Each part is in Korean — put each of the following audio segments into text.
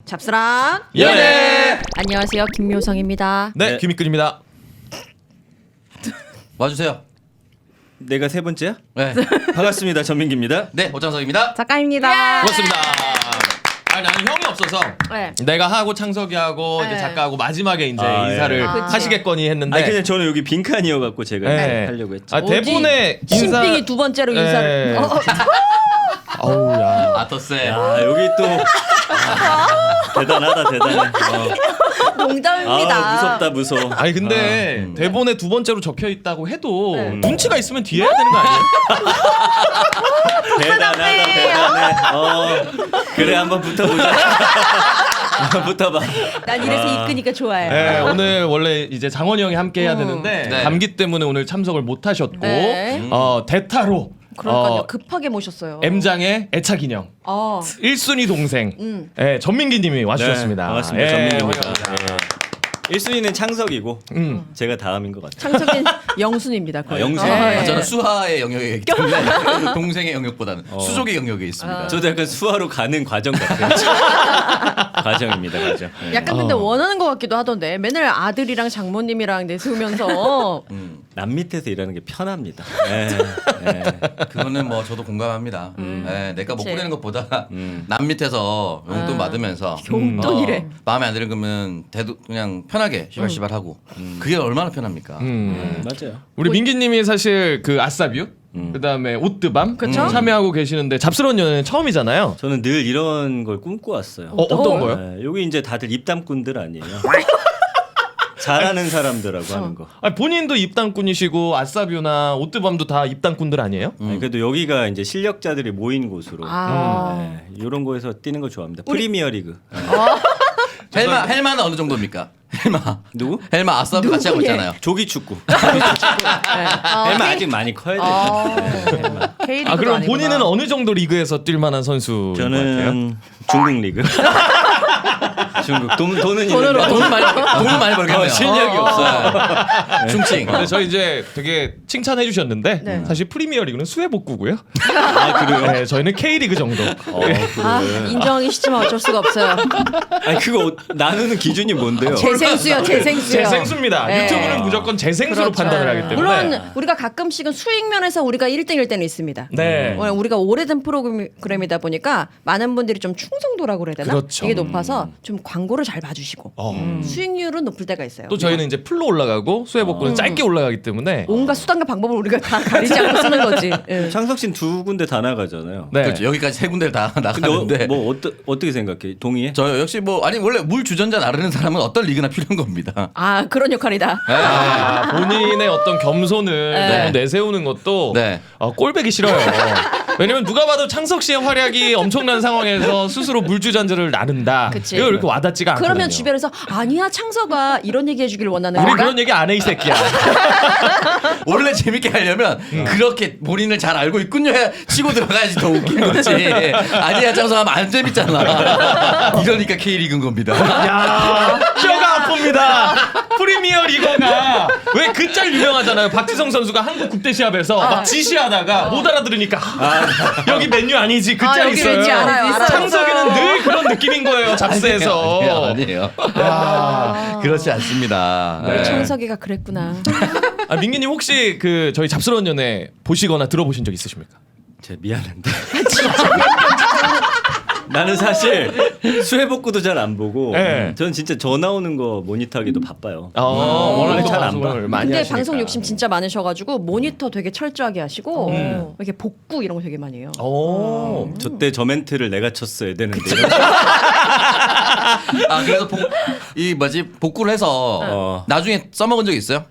잡스랑 예. 안녕하세요, 김묘성입니다. 네, 김익근입니다. 와주세요. 내가 세 번째야? 네, 반갑습니다. 전민기입니다. 네 오창석입니다. 작가입니다. 고맙습니다. 아니, 나는 형이 없어서 네. 내가 하고 창석이 하고 이제 네. 작가하고 마지막에 이제 아, 인사를 예. 그치. 하시겠거니 했는데 아니 그냥 저는 여기 빈칸이어갖고 제가 네. 하려고 했죠. 아, 대본에 인사 신빙이 두 번째로 인사를. 네. 어우야. 아토세. 야 여기 또 대단하다 대단해. 농담입니다. 아 무섭다 무서워. 아니 근데 대본에 두 번째로 적혀 있다고 해도 네. 눈치가 있으면 뒤에 해야 되는 거 아니에요? 대단하다 대단해. 그래 한번 붙어보자. 붙어봐. 난 이래서 이끄니까 좋아해. 네, 오늘 원래 이제 장원이 형이 함께 해야 되는데 네. 감기 때문에 오늘 참석을 못 하셨고 네. 대타로 그러니까요. 급하게 모셨어요. M장의 애착 인형 어. 1순위 동생 전민기 님이 와주셨습니다. 네, 반갑습니다. 예, 전민기입니다. 환영합니다. 1순위는 창석이고 제가 다음인 것 같아요. 창석인 영순입니다. 거의. 아, 영순. 네. 저는 수하의 영역에 있기 때문에 동생의 영역보다는 수족의 영역에 있습니다. 저도 약간 수화로 가는 과정 같아요. 과정입니다, 과정. 네. 약간 근데 원하는 것 같기도 하던데 맨날 아들이랑 장모님이랑 내세우면서 남 밑에서 일하는 게 편합니다. 네. 네. 그거는 뭐 저도 공감합니다. 네, 내가 못 그치. 보내는 것보다 남 밑에서 용돈 받으면서 용돈이래. 마음에 안 드는 거면 그냥 편하게 시발시발 하고 그게 얼마나 편합니까? 맞아요. 우리 민기 님이 사실 그 아싸뷰 그다음에 오뜨밤 참여하고 계시는데 잡스러운 연애는 처음이잖아요. 저는 늘 이런 걸 꿈꿔왔어요. 어떤 거요? 네, 여기 이제 다들 입담꾼들 아니에요. 잘하는 사람들하고 하는 거. 아니, 본인도 입당꾼이시고 아싸뷰나 오뜨밤도 다 입당꾼들 아니에요? 아니, 그래도 여기가 이제 실력자들이 모인 곳으로 아. 이런 거에서 뛰는 거 좋아합니다. 프리미어리그. 헬마는 어느 정도입니까? 헬마 누구? 헬마 아싸도 같이 하고 누구게? 있잖아요. 조기 축구. 네. 헬마 아직 많이 커야 돼요. K리그도 아 그럼 아니구나. 본인은 어느 정도 리그에서 뛸 만한 선수인 것 같아요? 저는 중국 리그. 중국 돈은 돈으로. 있는데 돈을 많이 벌겠네요. 실력이 없어요. 중칭. 근데 저희 이제 되게 칭찬해 주셨는데 네. 사실 프리미어 리그는 수해 복구고요. 아 그래요? 네, 저희는 K 리그 정도. 아, 인정하기 싫지만 어쩔 수가 없어요. 아니 그거 나누는 기준이 뭔데요? 재생수요, 재생수요. 재생수입니다. 네. 유튜브는 무조건 재생수로 그렇죠. 판단을 하기 때문에. 물론 우리가 가끔씩은 수익 면에서 우리가 1등일 때는 있습니다. 네. 우리가 오래된 프로그램이다 보니까 많은 분들이 좀 충성도라고 그래야 되나? 그렇죠. 이게 높아서 좀 광고를 잘 봐주시고 수익률은 높을 때가 있어요. 또 저희는 이제 풀로 올라가고 수해 복구는 짧게 올라가기 때문에 온갖 수단과 방법을 우리가 다 가리지 않고 쓰는 거지. 예. 창석 씨는 두 군데 다 나가잖아요. 네. 그렇죠. 여기까지 세 군데를 다 근데 나가는데 뭐 어떻게 생각해? 동의해? 저 역시 뭐 아니 원래 물 주전자 나르는 사람은 어떤 리그나 필요한 겁니다. 아, 그런 역할이다. 아, 본인의 어떤 겸손을 네. 너무 내세우는 것도 네. 꼴배기 싫어요. 왜냐면 누가 봐도 창석 씨의 활약이 엄청난 상황에서 스스로 물주전자를 나른다. 그치. 이거 이렇게 와닿지가 않거든요. 그러면 주변에서 아니야 창서가 이런 얘기 해주길 원하는 우리 건가? 그런 얘기 안 해 이 새끼야. 원래 재밌게 하려면 그렇게 본인을 잘 알고 있군요 해 치고 들어가야지 더 웃긴 거지. 아니야 장사하면 안 재밌잖아. 이러니까 K리그인 겁니다. 야, 뼈가 아픕니다. 프리미어 리거가 왜 그 짤 유명하잖아요. 박지성 선수가 한국 국대 시합에서 막 지시하다가 못 알아들으니까 여기 맨유 아니지 그 짤 여기 있어요. 왠지 알아요. 창석이는 늘 그런 느낌인 거예요. 잡스에서. 아니에요. 그렇지 않습니다. 우리 네. 창석이가 그랬구나. 아, 민기님 혹시 그 저희 잡스러운 연애 보시거나 들어보신 적 있으십니까? 제 미안한데. 나는 사실 수해복구도 잘 안 보고 네. 저는 진짜 전화 오는 거 모니터하기도 바빠요. 워낙에 잘 안 방송을 봐. 많이 근데 하시니까. 방송 욕심 진짜 많으셔가지고 모니터 되게 철저하게 하시고 이렇게 복구 이런 거 되게 많이 해요. 오. 저때 저 멘트를 내가 쳤어야 되는데 이런 아 그래서 이 뭐지 복구를 해서 나중에 써먹은 적 있어요?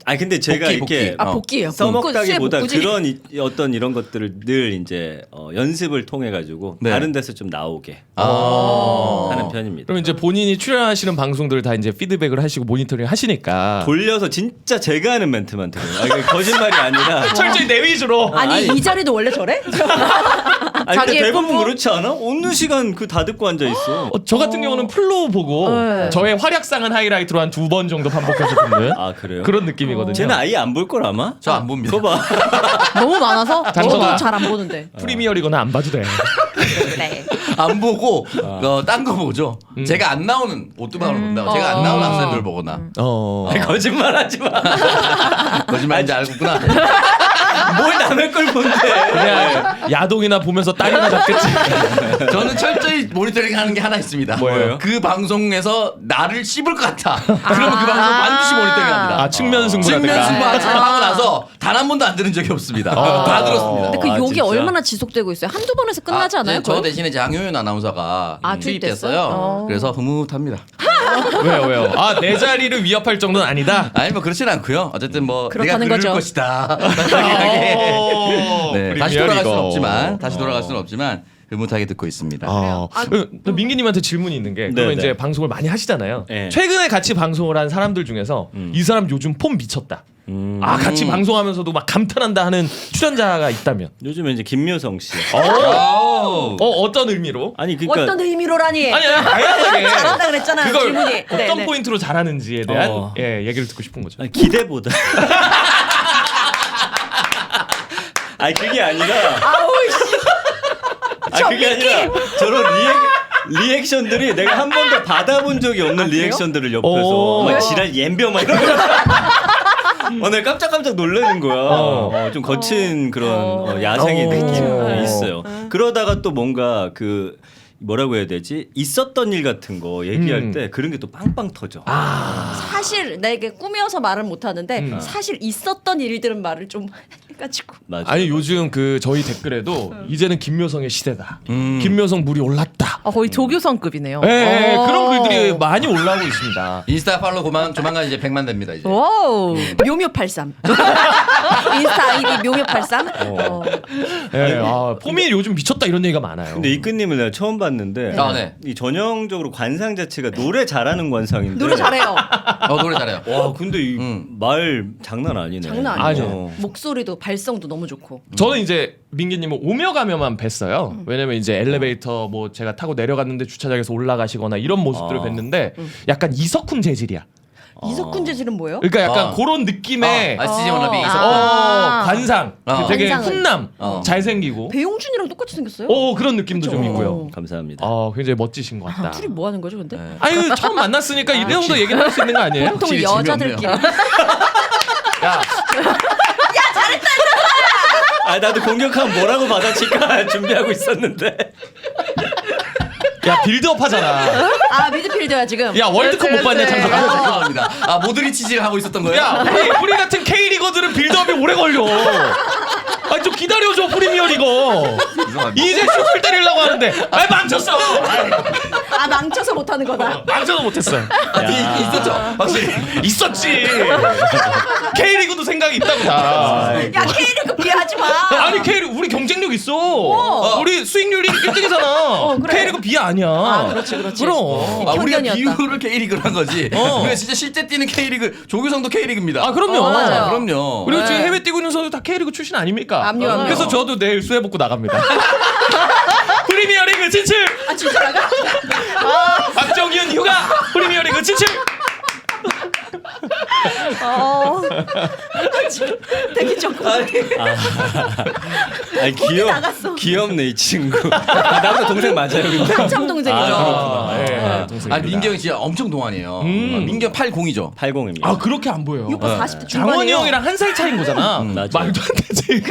아니 근데 제가 복귀, 이렇게 복귀. 아, 복귀예요. 써먹다기보다 복구, 수해 복구지. 그런 어떤 이런 것들을 늘 이제 연습을 통해 가지고 네. 다른 데서 좀 나오게 아. 하는 편입니다. 그럼 이제 본인이 출연하시는 방송들을 다 이제 피드백을 하시고 모니터링 하시니까 돌려서 진짜 제가 하는 멘트만 들어요. 아, 이게 거짓말이 아니라. 철저히 내 위주로. 아니 이 자리도 원래 저래? 아니 근데 자기의 대부분 뽀뽀? 그렇지 않아? 어느 시간 그 다 듣고 앉아 있어. 저 같은 경우는 풀로 보고 네. 저의 활약상한 하이라이트로 한 2번 정도 반복해서 듣는 아 그래요? 그런 느낌이거든요. 쟤는 아예 안 볼 걸 아마? 저 안 봅니다. 그거 봐. 너무 많아서 장서가. 저도 잘 안 보는데. 프리미어 리거는 안 봐도 돼. 네. 안 보고 딴 거 보죠. 제가 안 나오는 오뚜방을 본다고. 제가 안 나오는 학생들 보거나. 아니, 거짓말하지 마. 거짓말인지 알고구나. 뭘 남의 걸 본데. 그냥 야동이나 보면서 딸이나 잡겠지. 저는 철저히 모니터링 하는 게 하나 있습니다. 뭐예요? 그 방송에서 나를 씹을 것 같아. 그러면 그 방송 반드시 모니터링 합니다. 아 측면 승부라든가. 측면 승부하고 나서 단 한 번도 안 들은 적이 없습니다. 다 들었습니다. 근데 그 아, 욕이 진짜? 얼마나 지속되고 있어요? 한두 번에서 끝나지 않아요? 저 거의? 대신에 장효연 아나운서가 투입됐어요. 투입됐어요? 그래서 흐뭇합니다. 왜요? 아 내 자리를 위협할 정도는 아니다. 아니 뭐 그렇진 않고요. 어쨌든 뭐 내가 그렇다는 그럴 거죠. 것이다. 네, 다시 돌아갈 수는 없지만 흐뭇하게 듣고 있습니다. 민기님한테 질문이 있는 게 그러면 네, 이제 네. 방송을 많이 하시잖아요. 네. 최근에 같이 방송을 한 사람들 중에서 이 사람 요즘 폼 미쳤다. 아 같이 방송하면서도 막 감탄한다 하는 출연자가 있다면 요즘에 이제 김묘성 씨. 어떤 의미로? 아니 그러니까 어떤 의미로라니? 아니 다양하게 잘한다 그랬잖아요. 그걸 질문이. 어떤 네. 포인트로 잘하는지에 대한 어. 예, 얘기를 듣고 싶은 거죠. 아니, 기대보다. 아니 그게 아니라. 아 그게 아니라 저런 리액션들이 내가 한 번도 받아본 적이 없는 리액션들을 옆에서 막 지랄 옌벼 막 이런 거. 내가 깜짝깜짝 놀라는 거야. 좀 거친 그런 야생의 느낌이 있어요. 그러다가 또 뭔가 그 뭐라고 해야 되지? 있었던 일 같은 거 얘기할 때 그런 게 또 빵빵 터져. 사실 내게 꾸며서 말을 못 하는데 사실 있었던 일들은 말을 좀 해가지고. 맞아. 아니 요즘 그 저희 댓글에도 이제는 김묘성의 시대다. 김묘성 물이 올랐다. 거의 조규성급이네요. 예, 그런 글들이 많이 올라오고 있습니다. 인스타 팔로우 조만간 이제 100만 됩니다 이제. 와우. 묘묘83. 인스타 아이디 묘묘83. 예, 폼이 요즘 미쳤다 이런 얘기가 많아요. 근데 이끈님을 내가 처음 봤는데 네. 이 전형적으로 관상 자체가 노래 잘하는 관상인데 노래 잘해요. 노래 잘해요. 와 근데 이 말 장난 아니네. 장난 아니죠. 아니에요. 목소리도 발성도 너무 좋고. 저는 이제 민기님은 오며 가며만 뵀어요. 왜냐면 이제 엘리베이터 뭐 제가 타고 내려갔는데 주차장에서 올라가시거나 이런 모습들을 뵀는데 약간 이석훈 재질이야. 이석훈 재질은 뭐예요? 그러니까 약간 그런 느낌의 CG 워너비 관상, 되게 관상은. 훈남, 잘생기고, 배용준이랑 똑같이 생겼어요? 그런 느낌도 좀 있고요. 감사합니다. 굉장히 멋지신 것 같다. 둘이 뭐 하는 거죠, 근데? 아니 처음 만났으니까 이 정도 얘기를 할 수 있는 거 아니에요? 보통 확실히 여자들끼리. 야, 아 나도 공격하면 뭐라고 받아칠까 준비하고 있었는데. 야 빌드업 하잖아. 미드필더야 지금. 야 월드컵 못 봤냐 창석아? 죄송합니다. 모드리 치즈를 하고 있었던 거예요? 야 우리 같은 K리거들은 빌드업이 오래 걸려. 아니 좀 기다려줘 프리미어리거. 이제 슛을 때리려고 하는데 망쳤어. 망쳐서 못하는 거다. 망쳐도 못했어. 있었죠. 확실히. 있었지. K리그도 생각이 있다고 다. 야 K리그 비하하지 마. 아니 K리그 우리 경쟁력 있어. 우리 수익률이 1등이잖아. 그래. K리그 비하 아니야. 그렇지. 그럼. 우리가 편견이었다. 비유를 K리그를 한 거지. 우리가 진짜 실제 뛰는 K리그 조규성도 K리그입니다. 그럼요. 맞아요. 그럼요. 그리고 네. 지금 해외 뛰고 있는 선수 다 K리그 출신 아닙니까? 압류. 그래서 저도 내일 수해 복고 나갑니다. 프리미어리그 진출. 진짜 나가? 박정희은 휴가. 프리미어리그 진출. 되게 조금. 아니 귀엽네 이 친구. 나보다 동생 맞아요 근데. 한참 동생이죠. 아니 민경이 진짜 엄청 동안이에요. 민경 80이죠. 80입니다. 그렇게 안 보여요. 오빠 40대 장원이 중반이에요. 형이랑 한 살 차이인 거잖아. 맞아요. 말도 안 되지.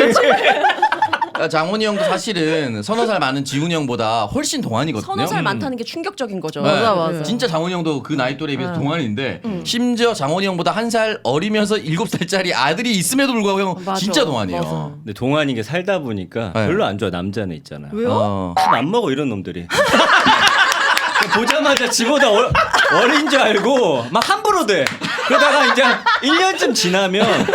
장원이 형도 사실은 서너 살 많은 지훈이 형보다 훨씬 동안이거든요. 서너 살 많다는 게 충격적인 거죠. 네. 맞아. 진짜 장원이 형도 그 나이 또래에 비해서 동안인데 심지어 장원이 형보다 한 살 어리면서 7살짜리 아들이 있음에도 불구하고 형 맞아. 진짜 동안이에요. 맞아. 근데 동안인 게 살다 보니까 네. 별로 안 좋아. 남자는 있잖아요. 왜요? 밥 안 먹어 이런 놈들이. 보자마자 지보다 어린 줄 알고 막 함부로 돼. 그러다가 이제 1년쯤 지나면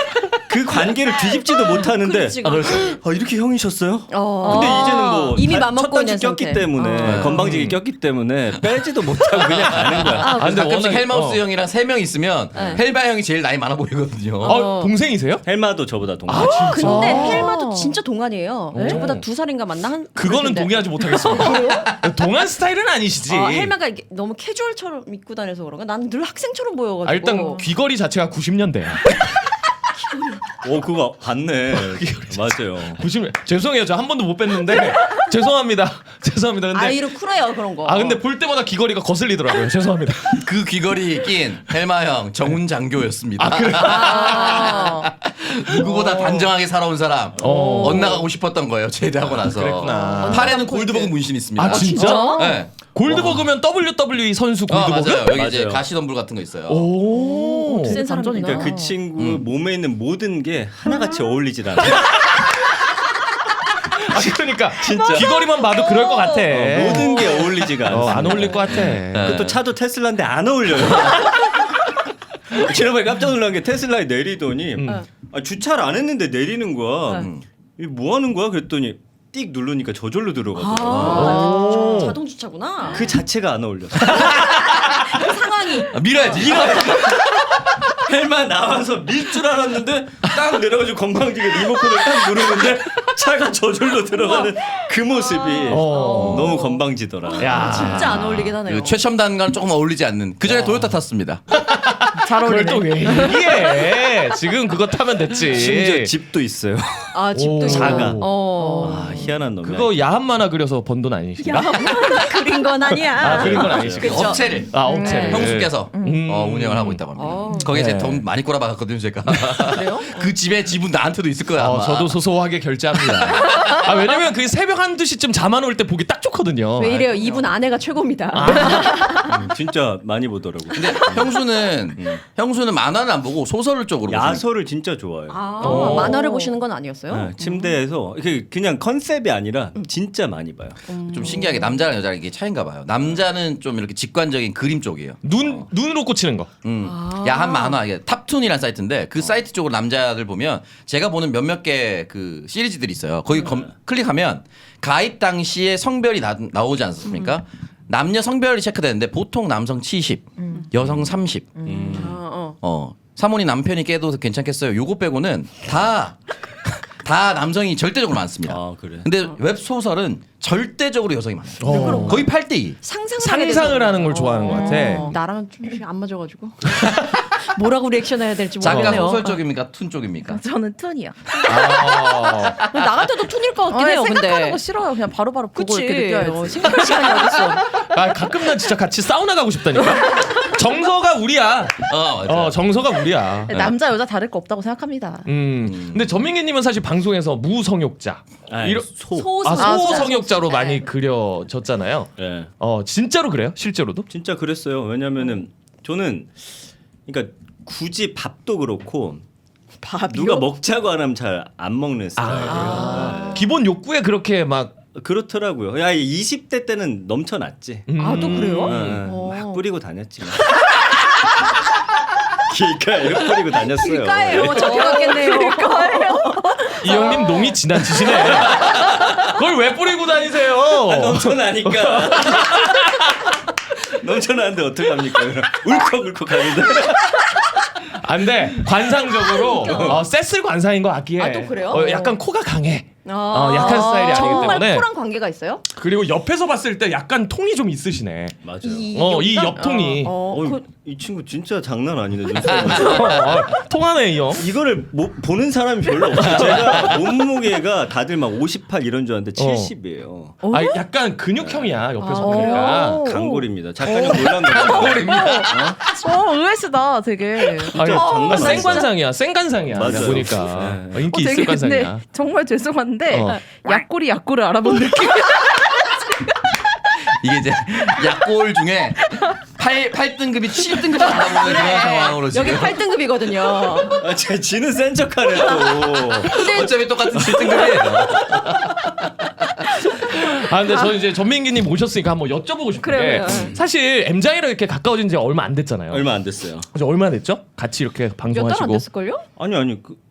그 관계를 뒤집지도 못하는데 그렇지, 그렇지. 이렇게 형이셨어요? 어. 근데 이제는 뭐 이미 첫 맘먹고 단지 있는 꼈기 상태. 때문에 건방지게 꼈기 때문에 빼지도 못하고 그냥 가는 거야. 근데 가끔씩 워낙- 헬마우스 형이랑 3명 있으면 헬바 형이 제일 나이 많아 보이거든요. 동생이세요? 헬마도 저보다 동생. 근데 헬마도 진짜 동안이에요. 저보다 2살인가 맞나? 그거는 그런데. 동의하지 못하겠습니다. 동안 스타일은 아니시지. 헬마가 이게 너무 캐주얼처럼 입고 다녀서 그런가? 나는 늘 학생처럼 보여가지고. 일단 귀걸이 자체가 90년대야. 그거 봤네. 맞아요. 90. 죄송해요. 저 한 번도 못 뺐는데 죄송합니다. 죄송합니다. 근데 아이로 쿨해요 그런 거. 근데 볼 때마다 귀걸이가 거슬리더라고요. 죄송합니다. 그 귀걸이 낀 헬마 형 정훈 장교였습니다. 누구보다 단정하게 살아온 사람. 엇나가고 싶었던 거예요. 제대하고 나서. 그랬구나. 팔에는 골드버그 문신이 있습니다. 아 진짜? 네. 골드버그면 WWE 선수 골드버그? 맞아요. 여기 이제 맞아요. 가시덤불 같은 거 있어요. 오. 센 사람이구나. 그러니까 그 친구 몸에 있는 모든 게 하나같이 어울리질 않아요. 그러니까 진짜 귀걸이만 봐도 그럴 것 같아. 모든 게 어울리지가 않아요. 안 어울릴 것 같아. 그것도 차도 테슬라인데 안 어울려요. 지난번에 깜짝 놀란 게 테슬라에 내리더니 주차를 안 했는데 내리는 거야. 이게 뭐 하는 거야? 그랬더니 띡 누르니까 저절로 들어가더라고. 자동 주차구나. 그 자체가 안 어울려. 그 상황이. 밀어야지. 헬마 나와서 밀 줄 알았는데 딱 내려가지고 건방지게 리모컨을 딱 누르는데 차가 저절로 들어가는 그 모습이 너무 건방지더라. 야. 진짜 안 어울리긴 하네요. 그 최첨단과는 조금 어울리지 않는. 그 전에 도요타 탔습니다. 잘 그걸 어울리네. 또 왜 얘기해? 지금 그거 타면 됐지. 심지어 집도 있어요. 아 집도 있고. 작아. 어. 아, 희한한 놈이야. 그거 야한 만화 그려서 번 돈 아니신가? 그린 건 아니야. 아 그린 건 아니시고. 그쵸. 업체를 업체를. 형수께서 운영을 하고 있다고 합니다. 거기에 네. 제 돈 많이 꼬라박았거든요, 제가. 그래요? 그 집에 지분 나한테도 있을 거야. 아마. 저도 소소하게 결제합니다. 왜냐면 그 새벽 1-2시쯤 잠 안 올 때 보기 딱 좋거든요. 왜 이래요? 이분 아내가 최고입니다. 진짜 많이 보더라고. 근데 형수는 만화는 안 보고 소설 쪽으로 보시는 야소를 진짜 좋아해요. 만화를 보시는 건 아니었어요? 네, 침대에서 그냥 컨셉이 아니라 진짜 많이 봐요. 좀 신기하게 남자랑 여자랑 이게 차이인가 봐요. 남자는 좀 이렇게 직관적인 그림 쪽이에요. 눈으로 꽂히는 거. 야한 만화 이게 탑툰이라는 사이트인데 그 사이트 쪽으로 남자들 보면 제가 보는 몇몇 개 그 시리즈들이 있어요. 거기 클릭하면 가입 당시에 성별이 나오지 않습니까? 남녀 성별이 체크되는데 보통 남성 70, 여성 30. 사모님 남편이 깨도 괜찮겠어요. 요거 빼고는 다 남성이 절대적으로 많습니다. 아, 그래. 근데 웹소설은 절대적으로 여성이 많아요. 거의 8대2. 상상을 하는 걸 좋아하는 것 같아. 나랑 좀 안 맞아가지고 뭐라고 리액션해야 될지 작가 모르겠네요. 소설 쪽입니까? 툰 쪽입니까? 저는 툰이요. 나 같아도 툰일 것 같긴 해요. 생각하는 근데 거 싫어요. 그냥 바로바로 보고 그치. 이렇게 느껴야지. 생각할 시간이 어딨어. 가끔 난 진짜 같이 사우나 가고 싶다니까. 정서가 우리야. 맞아요. 정서가 우리야. 남자 여자 다를 거 없다고 생각합니다. 근데 전민기님은 사실 방송에서 무성욕자, 소성욕자로 많이 그려졌잖아요. 네. 진짜로 그래요? 실제로도? 진짜 그랬어요. 왜냐면은 저는 그러니까 굳이 밥도 그렇고 누가 먹자고 안 하면 잘 안 먹는 스타일이에요. 기본 욕구에 그렇게 막 그렇더라고요. 야, 20대 때는 넘쳐났지. 아 또 그래요? 막 뿌리고 다녔지. 길가에 뿌리고 다녔어요. 길가에요. 적혀갔겠네요. 이 형님 농이 지나치시네. 그걸 왜 뿌리고 다니세요? 넘쳐나니까. 넘쳐나는데 어떡합니까? 울컥울컥 하는데. 안 돼. 관상적으로 쎄쓸 관상인 것 같기에. 아, 또 그래요? 약간 코가 강해. 약한 스타일이 아니기 정말 때문에. 코랑 관계가 있어요? 그리고 옆에서 봤을 때 약간 통이 좀 있으시네. 맞아요. 이 여기가? 옆통이. 이 친구 진짜 장난 아니네. 통하네 이 형. 이거를 보는 사람이 별로 없어요. 제가 몸무게가 다들 막 58 이런 줄 알았는데 70이에요. 약간 근육형이야 옆에서 보니까. 강골입니다. 작가님 놀란 거 강골입니다. 의외시다, 되게. 장난 아니죠. 생관상이야. 생관상이야. 맞아요. 보니까 인기 되게 있을 관상이야. 근데 정말 죄송한데 약골을 알아본 느낌. 이게 이제 약골 중에 8등급이 7등급을 알아보는 그런 상황으로 지금. 여기 8등급이거든요. 제가 지는 센 척하네 또. 어차피 똑같은 7등급이에요. 근데 저 이제 전민기님 모셨으니까 한번 여쭤보고 싶은 게 그래요. 사실 M장이랑 이렇게 가까워진 지 얼마 안 됐잖아요. 얼마 안 됐어요. 그래서 얼마나 됐죠? 같이 이렇게 몇 달 안 방송하시고. 됐을걸요? 아니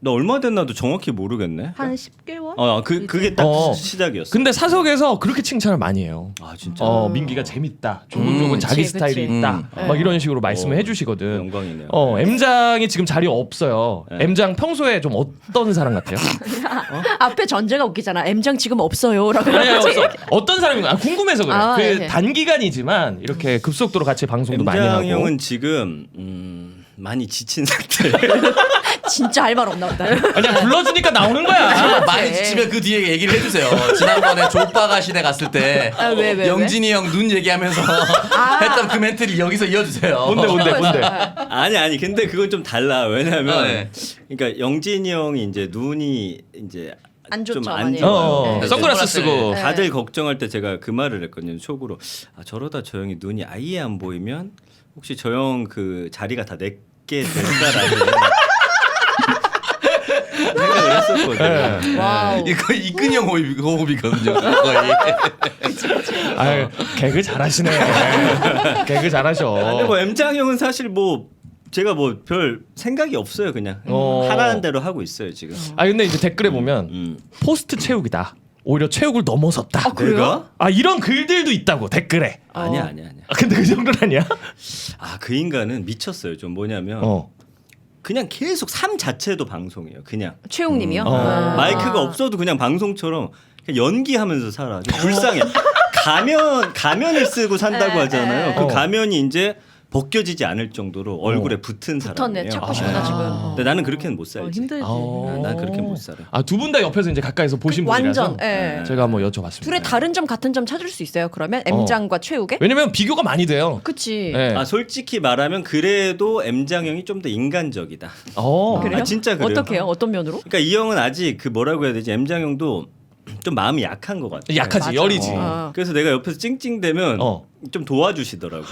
나 얼마 됐나도 정확히 모르겠네. 한 10개월? 그게 딱 시작이었어. 근데 사석에서 그렇게 칭찬을 많이 해요. 아 진짜 민기가 재밌다. 조금 자기 그치, 스타일이 그치. 있다. 막 이런 식으로 말씀을 해주시거든. 영광이네요. M장이 지금 자리에 없어요. 네. M장 평소에 좀 어떤 사람 같아요? 앞에 전제가 웃기잖아. M장 지금 없어요라고. 아니, 어떤 사람인가 궁금해서 그래. 네. 단기간이지만 이렇게 급속도로 같이 방송도 많이 M장 하고. 형은 지금 많이 지친 상태. 진짜 할 말 없나 보다. 그냥 불러주니까 나오는 거야. 많이 지치면 그 뒤에 얘기를 해주세요. 지난번에 조빠가 시대 갔을 때 왜? 영진이 형 눈 얘기하면서 했던 그 멘트를 여기서 이어주세요. 뭔데? 아니 근데 그건 좀 달라. 왜냐면 네. 그러니까 영진이 형이 이제 눈이 이제 안 좋죠, 좀 안 많이. 좋아요. 네. 선글라스 쓰고. 네. 다들 걱정할 때 제가 그 말을 했거든요. 속으로 저러다 저 형이 눈이 아예 안 보이면 혹시 저 형 그 자리가 다 내게 될까라는 생각을 했었거든요. 와우. 이거 이근영 호흡이거든요. 거의. 아유, 개그 잘하시네. 개그 잘하셔. 근데 뭐 M장 형은 사실 뭐 제가 뭐 별 생각이 없어요. 그냥 하라는 대로 하고 있어요 지금. 근데 이제 댓글에 보면 포스트 체육이다. 오히려 체육을 넘어섰다. 내가? 이런 글들도 있다고 댓글에. 아니야. 근데 그 정도는 아니야? 그 인간은 미쳤어요. 좀 뭐냐면 그냥 계속 삶 자체도 방송이에요. 그냥 최용님이요? 마이크가 없어도 그냥 방송처럼 그냥 연기하면서 살아. 불쌍해. 가면을 쓰고 산다고 하잖아요. 그 가면이 이제 벗겨지지 않을 정도로 얼굴에 붙은 붙었네. 사람이에요. 착하시구나 지금. 근데 나는 그렇게는 못 살지. 힘들지. 난 그렇게 못 살아. 두 분 다 옆에서 이제 가까이서 보신 분이라서 완전. 예. 제가 한번 여쭤봤습니다. 둘의 다른 점 같은 점 찾을 수 있어요. 그러면 M장과 최욱의? 왜냐면 비교가 많이 돼요. 그치. 네. 솔직히 말하면 그래도 M장 형이 좀 더 인간적이다. 그래요? 진짜 그래요. 어떻게요? 어떤 면으로? 그러니까 이 형은 아직 그 뭐라고 해야 되지? M장 형도 좀 마음이 약한 것 같아. 약하지, 맞아. 열이지. 그래서 내가 옆에서 찡찡대면 좀 도와주시더라고.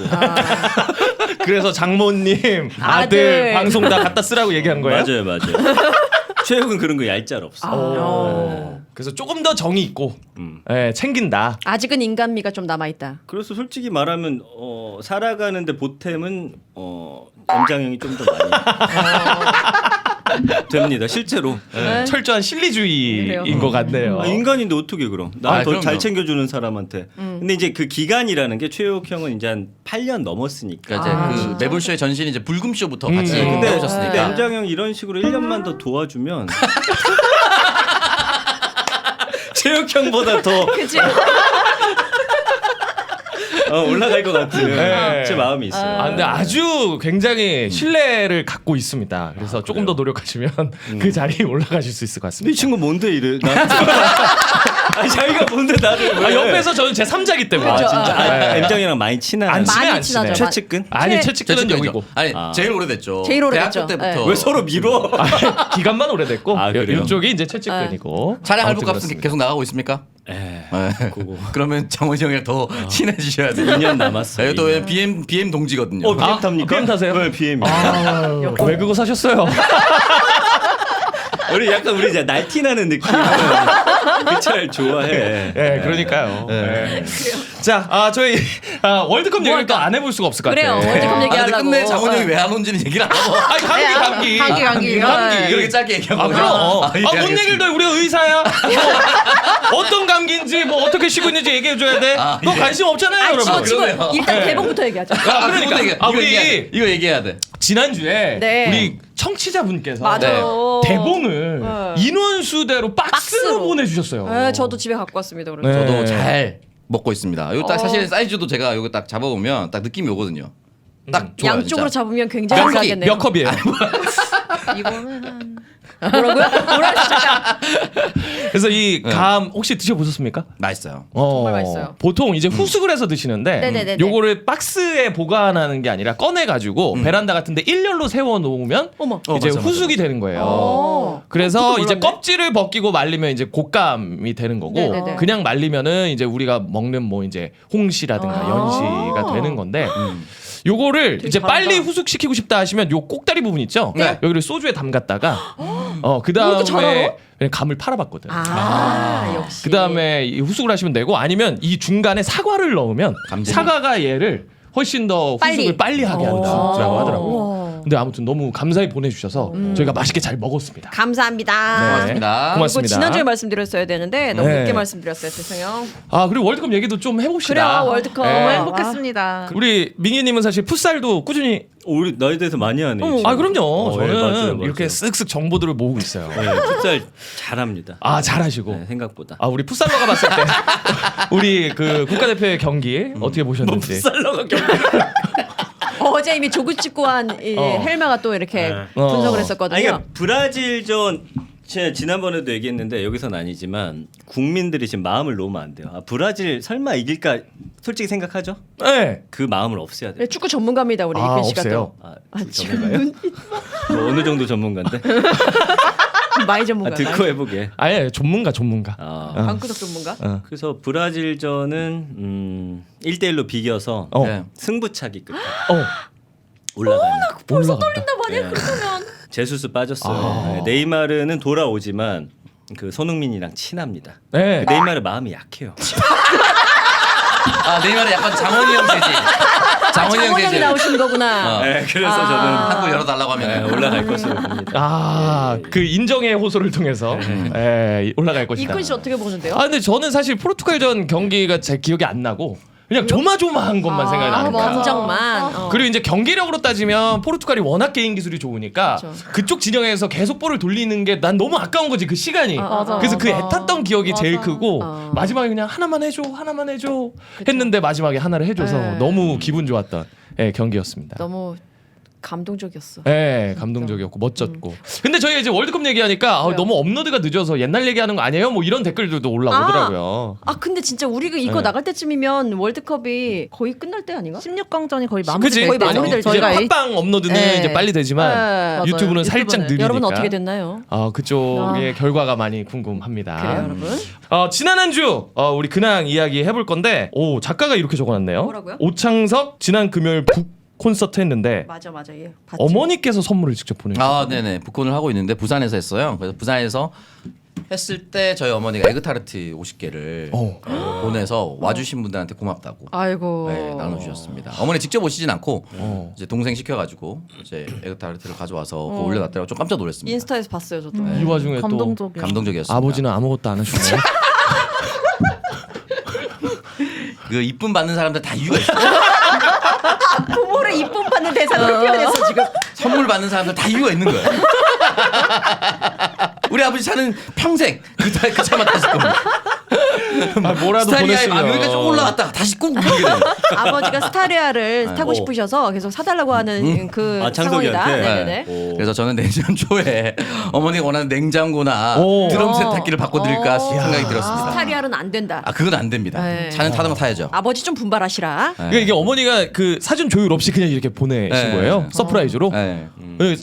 그래서 장모님, 아들 아들. 방송 다 갖다 쓰라고 얘기한 거예요? 맞아요. 최욱은 그런 거 얄짤 없어. 그래서 조금 더 정이 있고 챙긴다. 아직은 인간미가 좀 남아있다. 그래서 솔직히 말하면 살아가는데 보탬은 M장 형이 좀 더 많이 됩니다. 실제로. 네. 철저한 실리주의인 그래요. 것 같네요. 인간인데 어떻게 그럼? 나는 더 그럼요. 잘 챙겨주는 사람한테. 근데 이제 그 기간이라는 게 최욱 형은 이제 한 8년 넘었으니까. 그러니까 이제 그 매불쇼의 전신이 이제 불금쇼부터 같이 근데 해오셨으니까. M장 형 이런 식으로 1년만 더 도와주면 최욱 형보다 더 그치? 올라갈 것 같은 네. 제 마음이 있어요. 근데 아주 굉장히 신뢰를 갖고 있습니다. 그래서 조금 더 노력하시면 그 자리에 올라가실 수 있을 것 이 같습니다. 친구 뭔데 이래? 자기가 뭔데 나를 왜? 옆에서 저는 제 3자기 때문에. 진짜 M장이랑 많이 친한. 안 친해, 많이 안 친해. 친하죠. 최측근? 아니, 최측근은 최측근이죠. 여기고. 아니 제일 오래됐죠. 제일 오래됐죠. 대학교 때부터. 왜 서로 밀어? 기간만 오래됐고 그래요? 이쪽이 이제 최측근이고. 차량 아무튼 할부 값은 그렇습니다. 계속 나가고 있습니까? 그거 그러면 정원이 형이랑 더 친해지셔야 돼요. 2년 남았어요. 또 BM 동지거든요. BM 탑니까? BM 타세요? 네, BM. 왜 그거 사셨어요? 우리 이제 날티나는 느낌. 그 차를 좋아해. 네, 그러니까요. 네. 자, 저희 월드컵 얘기를 또 안 해볼 수가 없을 것 그래요. 같아요. 월드컵 근데 얘기하려고. 끝내 장원 형이 왜 안 온지는 얘기를 안 하고. 감기. 이렇게 짧게 얘기하고. 그럼. 예, 뭔 알겠습니다. 얘기를 더 해? 우리가 의사야. 어떤 감기인지 뭐 어떻게 쉬고 있는지 얘기해 줘야 돼. 너 예. 관심 없잖아요, 여러분. 지금 그러네요. 일단 네. 대본부터 얘기하자. 그러니까 우리 이거 얘기해야 돼. 지난주에 네. 우리 청취자분께서 맞아. 네. 대본을 네. 인원수대로 박스로 박스로. 보내주셨어요. 네, 저도 집에 갖고 왔습니다. 그래서. 네. 저도 잘 먹고 있습니다. 이거 딱 사실 사이즈도 제가 이거 딱 잡아보면 딱 느낌이 오거든요. 딱 좋아요. 양쪽으로 진짜. 잡으면 굉장히 몇 잘하겠네요. 몇 컵이에요? 이거는 한 뭐라고요? 뭐라 진짜. 그래서 이 감 혹시 드셔보셨습니까? 맛있어요. 정말 맛있어요. 보통 이제 후숙을 해서 드시는데 네네네네. 요거를 박스에 보관하는 게 아니라 꺼내가지고 베란다 같은데 일렬로 세워놓으면 어머. 이제 맞아, 후숙이 되는 거예요. 그것도 그래서 이제 몰랐네. 껍질을 벗기고 말리면 이제 곶감이 되는 거고 네네네. 그냥 말리면은 이제 우리가 먹는 뭐 이제 홍시라든가 연시가 되는 건데 요거를 이제 잘한다. 빨리 후숙시키고 싶다 하시면 요 꼭다리 부분 있죠? 네. 여기를 소주에 담갔다가 그 이것도 잘 알아? 다음에 그냥 감을 팔아봤거든. 역시. 그 다음에 후숙을 하시면 되고 아니면 이 중간에 사과를 넣으면 감질이. 사과가 얘를 훨씬 더 후숙을 빨리 하게 한다라고 하더라고요. 우와. 근데 아무튼 너무 감사히 보내주셔서 저희가 맛있게 잘 먹었습니다. 감사합니다. 고맙습니다. 이거 고맙습니다. 지난주에 말씀드렸어야 되는데 너무 네. 늦게 말씀드렸어요. 죄송해요. 그리고 월드컵 얘기도 좀 해봅시다. 그래요. 월드컵. 네. 너무 와. 행복했습니다. 우리 민기님은 사실 풋살도 꾸준히 우리 나에 대해서 많이 하네. 이 친구. 그럼요. 저는 예, 맞아요. 이렇게 쓱쓱 정보들을 모으고 있어요. 네, 풋살 잘합니다. 잘하시고. 네, 생각보다. 우리 풋살러가 봤을 때 우리 그 국가대표의 경기 어떻게 보셨는지. 풋살러가 어제 이미 조그 찍고 한 이 헬마가 또 이렇게 네. 분석을 했었거든요. 아니, 그러니까 브라질전 제가 지난번에도 얘기했는데 여기서는 아니지만 국민들이 지금 마음을 놓으면 안 돼요. 아, 브라질 설마 이길까 솔직히 생각하죠? 네. 그 마음을 없애야 돼요. 네, 축구 전문가입니다 우리 이근 씨가 없어요. 또. 아, 전문가요? 뭐 어느 정도 전문가인데? 많이 전문가. 아, 듣고 해보게. 아예 전문가. 아, 방구석 전문가. 그래서 브라질전은 1대1로 비겨서 네. 승부차기 끝에 어. 올라가는. 벌써 떨린다 말이야. 네. 그러면. 제수스 빠졌어요. 네, 네이마르는 돌아오지만 그 손흥민이랑 친합니다. 네. 네이마르 마음이 약해요. 아 네이마르 약간 장원이 형 세지. 장원이 형 장원영이 세지. 나오신 거구나. 네, 그래서 아. 저는 한국 열어달라고 하면 네, 올라갈 것으로 봅니다. 아, 그 인정의 호소를 통해서 올라갈 것이다. 이근 씨 어떻게 보는데요? 아 근데 저는 사실 포르투갈전 경기가 제 기억이 안 나고 그냥 조마조마한 것만 생각이 나는 거야. 감정만. 그리고 이제 경기력으로 따지면 포르투갈이 워낙 개인 기술이 좋으니까 그쵸. 그쪽 진영에서 계속 볼을 돌리는 게 난 너무 아까운 거지 그 시간이. 맞아, 그래서 그 맞아. 애탔던 기억이 제일 맞아. 크고 마지막에 그냥 하나만 해줘 했는데 마지막에 하나를 해줘서 네. 너무 기분 좋았던 경기였습니다. 너무 감동적이었어. 네, 감동적이었고 멋졌고. 근데 저희가 이제 월드컵 얘기하니까 왜요? 너무 업로드가 늦어서 옛날 얘기하는 거 아니에요? 뭐 이런 댓글들도 올라오더라고요. 아 근데 진짜 우리가 이거 네. 나갈 때쯤이면 월드컵이 거의 끝날 때 아닌가? 16강전이 거의 그치? 마무리될 거의 때죠. 마무리될 이제 저희가 팟빵 업로드는 네. 이제 빨리 되지만 네. 맞아요. 유튜브는 살짝 유튜브는. 느리니까. 여러분 어떻게 됐나요? 그쪽의 결과가 많이 궁금합니다. 그래요 여러분. 지난 한 주 우리 근황 이야기 해볼 건데 작가가 이렇게 적어놨네요. 뭐라고요? 오창석 지난 금요일 북 콘서트 했는데 맞아 예. 봤지. 어머니께서 선물을 직접 보내주셨어요. 아 네네 북콘을 하고 있는데 부산에서 했어요. 그래서 부산에서 했을 때 저희 어머니가 에그타르트 50개를 보내서 와주신 분들한테 고맙다고 아이고. 네, 나눠주셨습니다. 어머니 직접 오시진 않고 이제 동생 시켜가지고 이제 에그타르트를 가져와서 그거 올려놨더라고 좀 깜짝 놀랐습니다. 인스타에서 봤어요 저도. 이 와중에 또 감동적이야. 감동적이었습니다. 아버지는 아무것도 안 하셨네요. 그 이쁨 받는 사람들 다 이유가 있어. 부모를 이쁨 받는 대상으로 표현했어 지금. 선물 받는 사람들 다 이유가 있는 거야. 우리 아버지 차는 평생 그 차만 타실 겁니다. 뭐라도 스타리아의 보냈으면. 마무리가 좀 올라갔다가 다시 꾹 누르게 돼요. 아버지가 스타리아를 타고 싶으셔서 계속 사달라고 하는 그 아, 상황이다. 창석이한테? 네네네. 오. 그래서 저는 내년 초에 어머니가 원하는 냉장고나 오. 드럼 세탁기를 바꿔드릴까 생각이 들었습니다. 스타리아는 안 된다. 아 그건 안 됩니다. 네. 차는 타던 거 타야죠. 아버지 좀 분발하시라. 그러니까 이게 어머니가 그 사전 조율 없이 그냥 이렇게 보내신 네. 거예요. 서프라이즈로. 네.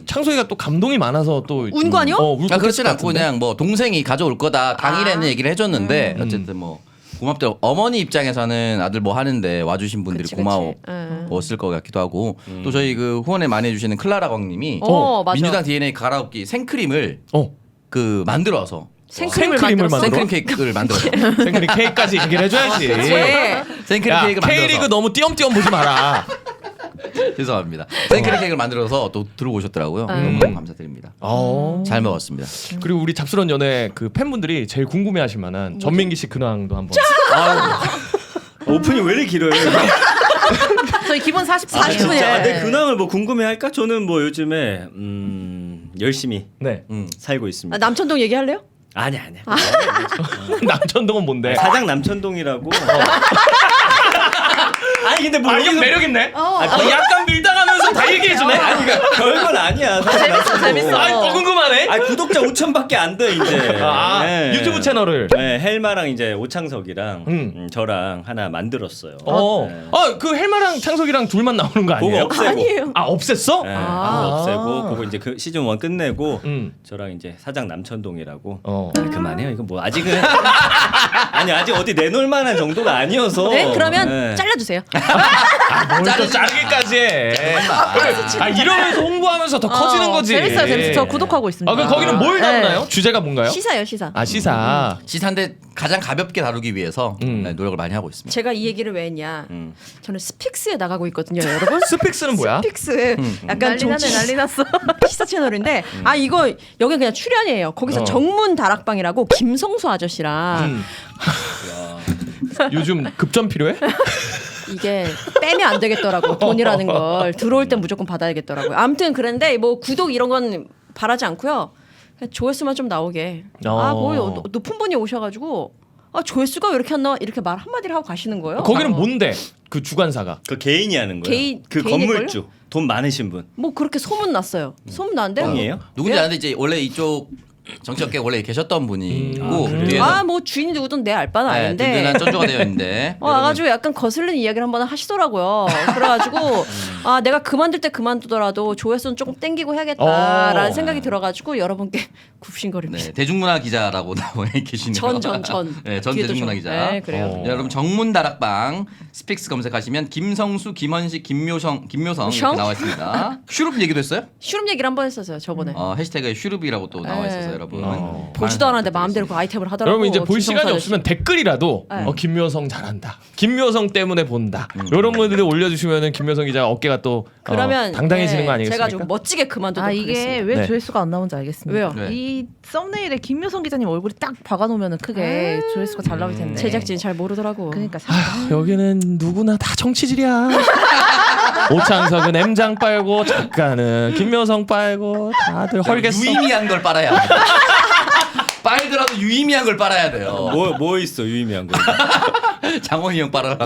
창석이가 또 감동이 많아서 또 운 거 아니요? 아 그렇진 않고 그냥 뭐 동생이 가져올 거다 당일에는 얘기를 해줬는데 음. 어쨌든 뭐 고맙더라고. 어머니 입장에서는 아들 뭐 하는데 와주신 분들이 그치. 고마웠을 것 같기도 하고 또 저희 그 후원에 많이 해주시는 클라라 광님이 맞아. 민주당 DNA 갈아엎기 생크림을 어. 그 만들어서 생크림을 생크림을 만들었어. 만들어? 생크림 케이크를 만들어서 생크림 케이크까지 얘기를 해줘야지. 네. 생크림 야, 케이크를 K리그 만들어서 너무 띄엄띄엄 보지 마라. 죄송합니다. 생크림 케이크를 만들어서 또 들어오셨더라고요. 너무 감사드립니다. 잘 먹었습니다. 그리고 우리 잡스런 연애 그 팬분들이 제일 궁금해하실 만한 전민기 씨 근황도 한번. 오프닝 왜 이렇게 길어요? 저희 기본 44분. 아, 진짜 네. 내 근황을 뭐 궁금해할까? 저는 뭐 요즘에 열심히 네. 살고 있습니다. 남천동 얘기할래요? 아니야. 남천동은 뭔데? 사장 남천동이라고. 아니 근데 뭐 형 매력 있네. 어. 약간 밀당하면서 다 얘기해주네. 별건 아니야. 사장 남천동. 재밌어. 더 궁금하네. 아니 구독자 5천밖에 안 돼 이제. 네. 유튜브 채널을. 네, 헬마랑 이제 오창석이랑 저랑 하나 만들었어요. 네. 그 헬마랑 창석이랑 둘만 나오는 거 그거 아니에요? 없애고. 아니에요. 없앴어? 네, 아. 그거 없애고 그거 이제 그 시즌 1 끝내고 음. 저랑 이제 사장 남천동이라고. 어. 그만해요. 이거 뭐 아직은 아니 아직 어디 내놓을 만한 정도가 아니어서. 네, 그러면 네. 잘라주세요. 또 자르기까지 해. 이러면서 홍보하면서 더 커지는 거지. 재밌어요. 저 구독하고 있습니다. 그럼 거기는 뭘 네. 다루나요? 주제가 뭔가요? 시사요 시사. 시사. 시사인데 가장 가볍게 다루기 위해서 네, 노력을 많이 하고 있습니다. 제가 이 얘기를 왜 했냐? 저는 스픽스에 나가고 있거든요, 여러분. 스픽스는 뭐야? 스픽스 약간 난리 났네, 정치 난리 났어. 시사 채널인데 이거 여기 그냥 출연이에요. 거기서 정문 다락방이라고 김성수 아저씨랑 요즘 급전 필요해? 이게 빼면 안 되겠더라고 돈이라는 걸 들어올 땐 무조건 받아야겠더라고요. 아무튼 그런데 뭐 구독 이런 건 바라지 않고요. 그냥 조회수만 좀 나오게. 뭐 높은 분이 오셔가지고 조회수가 왜 이렇게 안 나와 이렇게 말 한마디를 하고 가시는 거예요. 거기는 뭔데? 그 주관사가. 그 개인이 하는 거예요. 그 개인일걸요? 건물주 돈 많으신 분. 뭐 그렇게 소문 났어요. 소문 났는데 뻥이에요? 누군지 아는데 이제 원래 이쪽 정치업계 원래 계셨던 분이고 그래요? 뒤에서 아 뭐 주인이 누구든 내 알 바는 네, 아닌데 든든한 쩐조가 되어 있는데 와가지고 약간 거슬리는 이야기를 한번 하시더라고요. 그래가지고 아 내가 그만둘 때 그만두더라도 조회수는 조금 땡기고 해야겠다라는 생각이 들어가지고 여러분께 굽신거립니다. 네, 대중문화 기자라고 나와 계시네요. 전. 네, 전 뒤에도 대중문화 전. 기자. 네, 그래요. 여러분 정문다락방 스픽스 검색하시면 김성수, 김원식, 김묘성 이렇게 성? 나와 있습니다. 슈룹 얘기도 했어요? 슈룹 얘기를 한번 했었어요 저번에. 해시태그에 슈룹이라고 또 나와 있어요, 여러분. 보지도 않았는데 마음대로 그 아이템을 하더라고. 여러분 이제 볼 김성수 시간이 아저씨. 없으면 댓글이라도 네. 김묘성 잘한다. 김묘성 때문에 본다. 이런 분들이 올려주시면은 김묘성 기자가 어깨가 또 그러면 당당해지는 거 네, 아니겠습니까? 제가 좀 멋지게 그만두도록 아 이게 하겠습니다. 왜 네. 조회수가 안 나오는지 알겠습니다. 왜요? 네. 이 썸네일에 김효성 기자님 얼굴이 딱 박아놓으면 크게 조회수가 잘 나올 텐데. 제작진이 잘 모르더라고. 그러니까 사실 여기는 누구나 다 정치질이야. 오창석은 M장 빨고 작가는 김묘성 빨고 다들 헐겠어. 유의미한 걸 빨아야 돼. 빨더라도 유의미한 걸 빨아야 돼요. 뭐 있어 유의미한 거. 장원이 형 빨아라.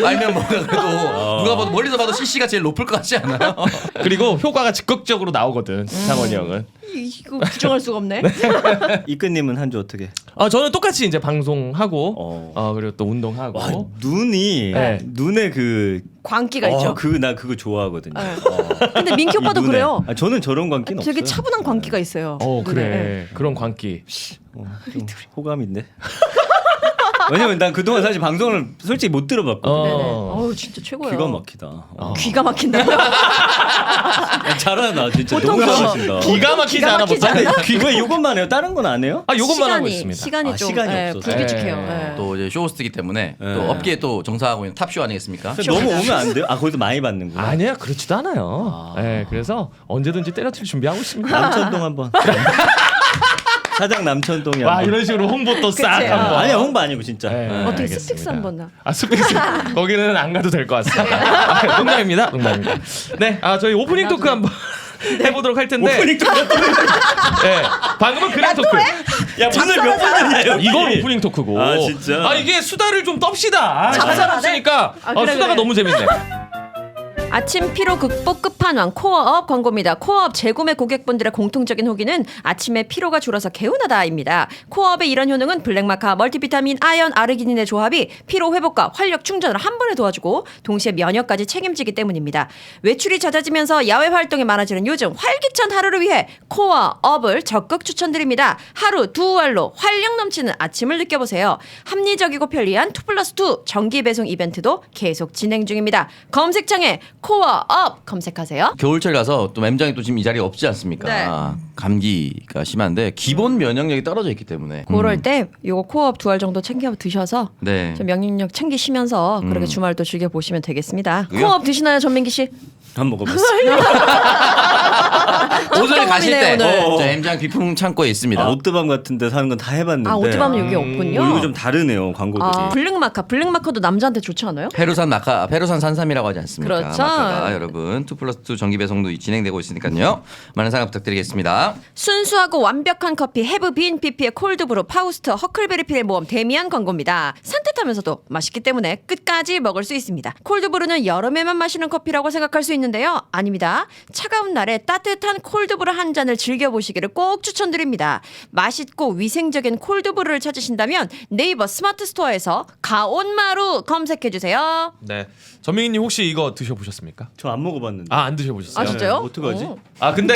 빨면 뭔가 그래도 누가 봐도 멀리서 봐도 CC가 제일 높을 것 같지 않아요? 그리고 효과가 즉각적으로 나오거든. 장원이 형은. 이거 부정할 수가 없네. 이끈님은 한 주 어떻게? 저는 똑같이 이제 방송하고 그리고 또 운동하고. 와 눈이 네. 눈에 그 광기가 있죠. 나 그거 좋아하거든요. 네. 근데 민키 이 오빠도 눈에. 그래요. 아, 저는 저런 광기는 되게 없어요. 차분한 광기가 있어요. 그래. 네. 그런 광기. 좀 호감인데. 왜냐면 난 그동안 사실 방송을 솔직히 못 들어봤거든. 네네. 어. 어우 진짜 최고야. 귀가 막히다. 귀가 막힌다. 야, 잘하나 진짜 보통 너무 그거 잘하신다. 기가 막히지 않아 막히지 보다. 왜 이것만 해요? 다른 건 안 해요? 요것만 하고 있습니다. 시간이 좀 시간이 예, 없어서. 불규칙해요. 네. 예. 또 이제 쇼호스트기 때문에 네. 또 업계에 또 정사하고 있는 탑쇼 아니겠습니까? 너무 오면 안 돼요? 아 거기서 많이 받는구나. 아니야 그렇지도 않아요. 네, 그래서 언제든지 때려칠 준비하고 있습니다. 남천동 한번. 사장 남천동이 와 한번. 이런 식으로 홍보 또 싹 그치. 한번. 아니야 홍보 아니고 진짜. 네, 어떻게 알겠습니다. 스픽스 한번 나. 스픽스 거기는 안 가도 될 것 같습니다. 농담입니다. 농담입니다. 네, 저희 오프닝 토크 한번 해보도록 할 텐데. 오프닝 토크. 네, 방금은 그냥 토크. 야 오늘 몇 분이냐 여기. 이건 오프닝 토크고. 아, 진짜? 이게 수다를 좀 떱시다. 잡사를 시간 안 해? 없으니까 그래, 수다가 그래. 너무 재밌네. 아침 피로 극복 끝판왕 코어업 광고입니다. 코어업 재구매 고객분들의 공통적인 후기는 아침에 피로가 줄어서 개운하다입니다. 코어업의 이런 효능은 블랙마카, 멀티비타민, 아연, 아르기닌의 조합이 피로 회복과 활력 충전을 한 번에 도와주고 동시에 면역까지 책임지기 때문입니다. 외출이 잦아지면서 야외 활동이 많아지는 요즘 활기찬 하루를 위해 코어업을 적극 추천드립니다. 하루 두 알로 활력 넘치는 아침을 느껴보세요. 합리적이고 편리한 2+2 정기 배송 이벤트도 계속 진행 중입니다. 검색창에 코어업 검색하세요. 겨울철이라서 또 M장이 또 지금 이 자리에 없지 않습니까? 네. 감기가 심한데 기본 면역력이 떨어져 있기 때문에 그럴 때 요거 코어업 2알 정도 챙겨 드셔서 네. 좀 면역력 챙기시면서 그렇게 주말도 즐겨 보시면 되겠습니다. 그게요? 코어업 드시나요, 전민기 씨? 한 먹어봤어. 오전에 가실 때 오늘. 저 M장 비품 창고에 있습니다. 오뜨밤 같은데 사는 건 다 해봤는데. 아, 오트밤은 여기 없군요. 이거 좀 다르네요 광고들이. 블랙마카도 남자한테 좋지 않아요? 페루산 산삼이라고 하지 않습니까? 그렇죠. 마카가 여러분 2+2 정기 배송도 진행되고 있으니까요. 많은 사랑 부탁드리겠습니다. 순수하고 완벽한 커피 헤브빈 PP의 콜드브루 파우스트 허클베리필의 모험 데미안 광고입니다. 산뜻하면서도 맛있기 때문에 끝까지 먹을 수 있습니다. 콜드브루는 여름에만 마시는 커피라고 생각할 수 있는데요. 아닙니다. 차가운 날에 따뜻한 콜드브루 한 잔을 즐겨보시기를 꼭 추천드립니다. 맛있고 위생적인 콜드브루를 찾으신다면 네이버 스마트 스토어에서 가온마루 검색해주세요. 네, 전민기님 혹시 이거 드셔보셨습니까? 저 안 먹어봤는데. 안 드셔보셨어요? 아 진짜요? 어떡하지? 근데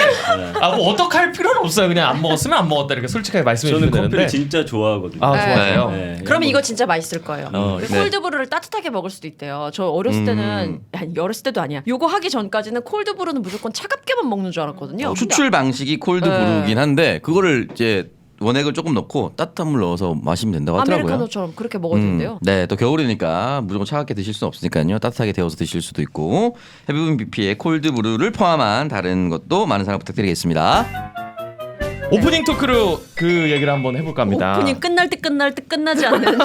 뭐 어떡할 필요는 없어요. 그냥 안 먹었으면 안 먹었다 이렇게 솔직하게 말씀해 저는 주시면 커피를 되는데. 진짜 좋아하거든요. 좋아요. 네. 그러면 이거 진짜 맛있을 거예요. 네. 콜드브루를 따뜻하게 먹을 수도 있대요. 저 어렸을 때는 아니, 어렸을 때도 아니야. 요거 하기 전까지는 콜드브루는 무조건 차갑게만 먹는 줄 알았거든요. 추출 방식이 콜드브루긴 한데 그거를 이제 원액을 조금 넣고 따뜻한 물 넣어서 마시면 된다고 하더라고요. 아메리카노처럼 그렇게 먹어도 된대요. 네, 또 겨울이니까 무조건 차갑게 드실 수는 없으니까요. 따뜻하게 데워서 드실 수도 있고 헤비분 BP의 콜드브루를 포함한 다른 것도 많은 사랑 부탁드리겠습니다. 오프닝 토크로 그 얘기를 한번 해볼까 합니다. 오프닝 끝날 때 끝나지 않는.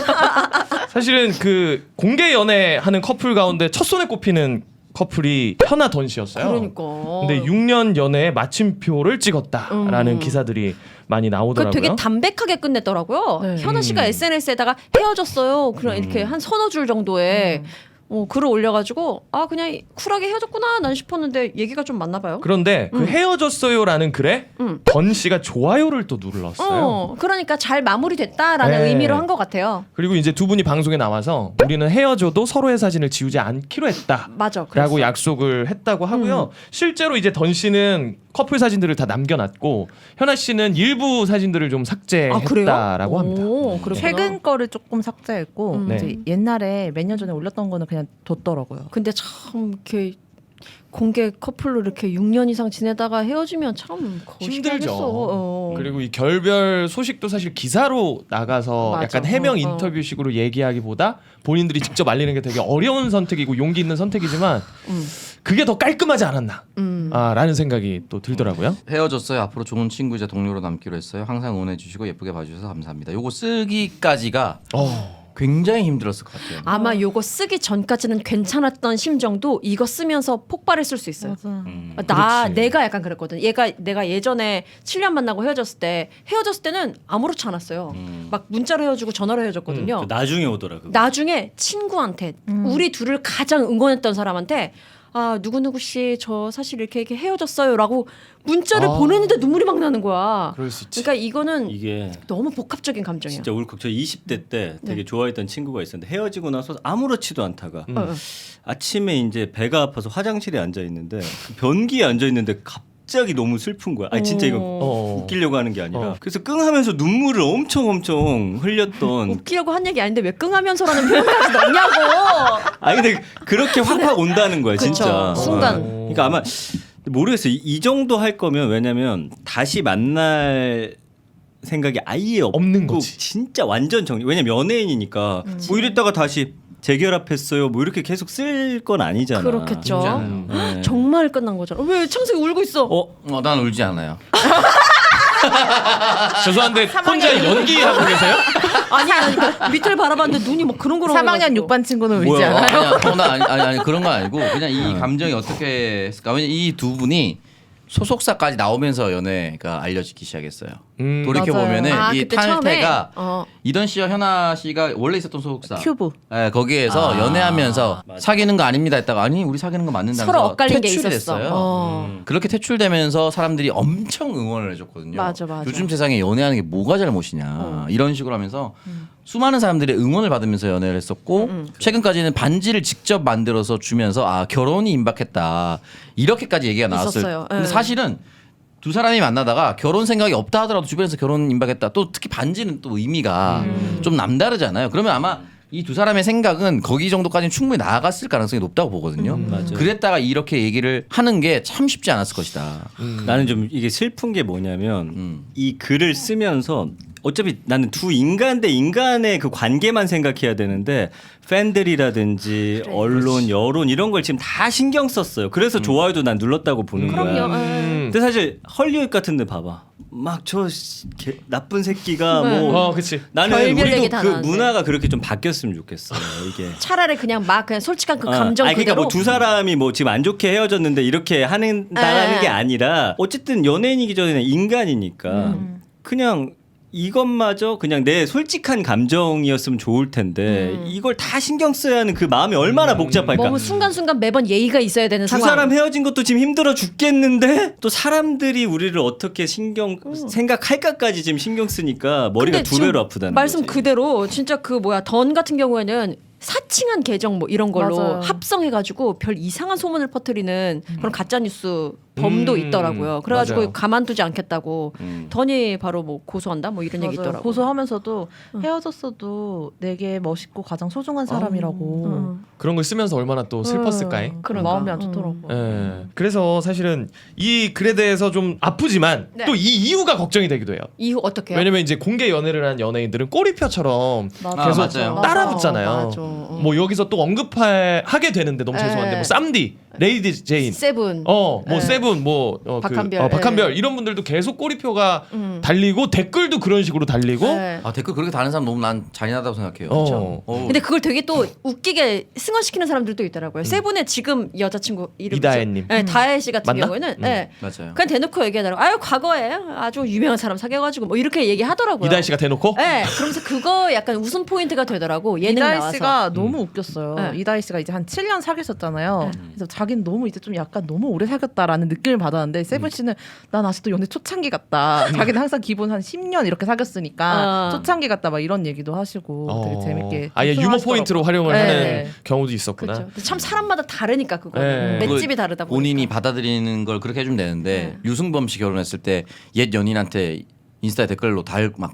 사실은 그 공개 연애하는 커플 가운데 첫 손에 꼽히는 커플이 현아 던 씨였어요. 그러니까. 근데 6년 연애에 마침표를 찍었다라는 기사들이 많이 그 나오더라고요. 되게 담백하게 끝냈더라고요. 네. 현아 씨가 SNS에다가 헤어졌어요. 그런 이렇게 한 서너 줄 정도의 글을 올려가지고 아 그냥 쿨하게 헤어졌구나 난 싶었는데 얘기가 좀 맞나 봐요. 그런데 그 헤어졌어요라는 글에 던 씨가 좋아요를 또 눌렀어요. 그러니까 잘 마무리됐다라는 네. 의미로 한 것 같아요. 그리고 이제 두 분이 방송에 나와서 우리는 헤어져도 서로의 사진을 지우지 않기로 했다. 맞아. 라고 그랬어. 약속을 했다고 하고요. 실제로 이제 던 씨는 커플 사진들을 다 남겨놨고 현아 씨는 일부 사진들을 좀 삭제했다라고 합니다. 오, 그렇구나. 최근 거를 조금 삭제했고 네. 이제 옛날에 몇 년 전에 올렸던 거는 그냥 뒀더라고요. 근데 참 이렇게 공개 커플로 이렇게 6년 이상 지내다가 헤어지면 참 힘들죠. 거시기하겠어. 그리고 이 결별 소식도 사실 기사로 나가서 맞아. 약간 해명 어. 인터뷰식으로 얘기하기보다 본인들이 직접 알리는 게 되게 어려운 선택이고 용기 있는 선택이지만 그게 더 깔끔하지 않았나 라는 생각이 또 들더라고요. 헤어졌어요. 앞으로 좋은 친구이자 동료로 남기로 했어요. 항상 응원해 주시고 예쁘게 봐주셔서 감사합니다. 요거 쓰기까지가 굉장히 힘들었을 것 같아요. 아마 요거 쓰기 전까지는 괜찮았던 심정도 이거 쓰면서 폭발했을 수 있어요. 맞아. 내가 약간 그랬거든. 내가 예전에 7년 만나고 헤어졌을 때는 아무렇지 않았어요. 막 문자로 헤어지고 전화로 헤어졌거든요. 나중에 오더라고. 나중에 친구한테 우리 둘을 가장 응원했던 사람한테 아 누구누구 씨 저 사실 이렇게 헤어졌어요라고 문자를 보내는데 눈물이 막 나는 거야. 그럴 수 있지. 그러니까 이거는 이게 너무 복합적인 감정이야. 진짜 울컥. 저 20대 때 되게 네. 좋아했던 친구가 있었는데 헤어지고 나서 아무렇지도 않다가 어. 아침에 이제 배가 아파서 화장실에 앉아 있는데 그 변기에 앉아 있는데 갑자기 너무 슬픈 거야. 아니 진짜 이거 웃기려고 하는 게 아니라 그래서 끙하면서 눈물을 엄청 흘렸던. 웃기려고 한 얘기 아닌데 왜 끙하면서라는 표현까지 넣냐고. 아니 근데 그렇게 확 온다는 거야 진짜. 그쵸. 순간. 그러니까 아마 모르겠어요. 이 정도 할 거면 왜냐면 다시 만날 생각이 아예 없는 거지. 진짜 완전 정리. 왜냐면 연예인이니까 뭐 이랬다가 다시 재결합했어요. 뭐 이렇게 계속 쓸 건 아니잖아. 그렇겠죠. 않아요. 네. 정말 끝난 거잖아. 왜 창석이 울고 있어? 난 울지 않아요. 죄송한데 혼자 연기하고 계세요? 아니 그러니까 밑을 바라봤는데 눈이 막 그런 거로 3학년 6반 친구는 울지 뭐야? 않아요. 아니 그런 건 아니고 그냥 이 감정이 어떻게 했을까? 왜냐 이 두 분이 소속사까지 나오면서 연애가 알려지기 시작했어요. 돌이켜 보면은 이 그때 탈퇴가 처음에? 이던 씨와 현아 씨가 원래 있었던 소속사 큐브. 예, 거기에서 연애하면서 사귀는 거 아닙니다 했다가 아니 우리 사귀는 거 맞는다면서 서로 엇갈린 게 퇴출이 있었어. 됐어요. 그렇게 퇴출되면서 사람들이 엄청 응원을 해줬거든요. 맞아. 요즘 세상에 연애하는 게 뭐가 잘못이냐 이런 식으로 하면서 수많은 사람들의 응원을 받으면서 연애를 했었고 최근까지는 반지를 직접 만들어서 주면서 아 결혼이 임박했다 이렇게까지 얘기가 나왔어요. 있었어요. 근데 예. 사실은 두 사람이 만나다가 결혼 생각이 없다 하더라도 주변에서 결혼 임박했다. 또 특히 반지는 또 의미가 좀 남다르잖아요. 그러면 아마 이 두 사람의 생각은 거기 정도까지는 충분히 나아갔을 가능성이 높다고 보거든요. 맞아요. 그랬다가 이렇게 얘기를 하는 게 참 쉽지 않았을 것이다. 나는 좀 이게 슬픈 게 뭐냐면 이 글을 쓰면서 어차피 나는 두 인간 대 인간의 그 관계만 생각해야 되는데 팬들이라든지 언론, 여론 이런 걸 지금 다 신경 썼어요. 그래서 좋아요도 난 눌렀다고 보는 거야. 그럼요. 근데 사실 헐리우드 같은데 봐봐. 막 저 나쁜 새끼가 네. 뭐 그치. 나는 별별 얘기 우리도 다 그 나왔네. 문화가 그렇게 좀 바뀌었으면 좋겠어. 이게. 차라리 그냥 솔직한 그 감정 아니, 그러니까 그대로. 뭐 두 사람이 뭐 지금 안 좋게 헤어졌는데 이렇게 한다는 게 아니라 어쨌든 연예인이기 전에 인간이니까 그냥 이것마저 그냥 내 솔직한 감정이었으면 좋을 텐데 이걸 다 신경 써야 하는 그 마음이 얼마나 복잡할까. 너무 순간순간 매번 예의가 있어야 되는 두 상황. 사람 헤어진 것도 지금 힘들어 죽겠는데 또 사람들이 우리를 어떻게 생각할까까지 지금 신경 쓰니까 머리가 근데 두 배로 아프다는 말씀 거지. 그대로 진짜 던 같은 경우에는 사칭한 계정 뭐 이런 걸로 맞아요. 합성해가지고 별 이상한 소문을 퍼뜨리는 그런 가짜 뉴스 범도 있더라고요. 그래가지고 맞아요. 가만두지 않겠다고 던이 바로 뭐 고소한다 뭐 이런 얘기 맞아요. 있더라고. 고소하면서도 헤어졌어도 내게 멋있고 가장 소중한 사람이라고. 그런 걸 쓰면서 얼마나 또 슬펐을까잉. 그런 마음이 안 좋더라고. 예. 그래서 사실은 이 글에 대해서 좀 아프지만 네. 또 이 이유가 걱정이 되기도 해요. 이후 어떻게? 왜냐면 이제 공개 연애를 한 연예인들은 꼬리표처럼 맞아. 계속 맞아요. 따라붙잖아요. 맞아. 뭐 여기서 또 하게 되는데 너무 죄송한데 네. 뭐 쌈디 레이디 제인, 세븐. 뭐 네. 세븐, 박한별. 박한별 네. 이런 분들도 계속 꼬리표가 달리고 댓글도 그런 식으로 달리고. 네. 아 댓글 그렇게 다는 사람 너무 난 잔인하다고 생각해요. 근데 그걸 되게 또 웃기게 승화시키는 사람들도 있더라고요. 세븐의 지금 여자친구 이름이 이다혜님. 네, 다혜 씨 같은 맞나? 경우에는 네. 맞아요. 그냥 대놓고 얘기하더라고. 아유 과거에 아주 유명한 사람 사귀어가지고 뭐 이렇게 얘기하더라고요. 이다혜 씨가 대놓고. 네, 그러면서 그거 약간 웃음 포인트가 되더라고. 예능 이다희 나와서. 씨가 너무 웃겼어요. 네. 이다희 씨가 이제 한 7년 사귀었었잖아요. 그래서 자기는 너무 이제 좀 약간 너무 오래 사귀었다라는 느낌을 받았는데 세븐 씨는 난 아직도 연애 초창기 같다. 자기는 항상 기본 한 10년 이렇게 사귀었으니까 초창기 같다 막 이런 얘기도 하시고 되게 재밌게 아예 유머 소화하시더라고요. 포인트로 활용을 네. 하는 경우도 있었구나. 그렇죠. 참 사람마다 다르니까 그거 네. 는 맷집이 다르다 보니까. 본인이 받아들이는 걸 그렇게 해주면 되는데 유승범 씨 결혼했을 때 옛 연인한테 인스타에 댓글로 막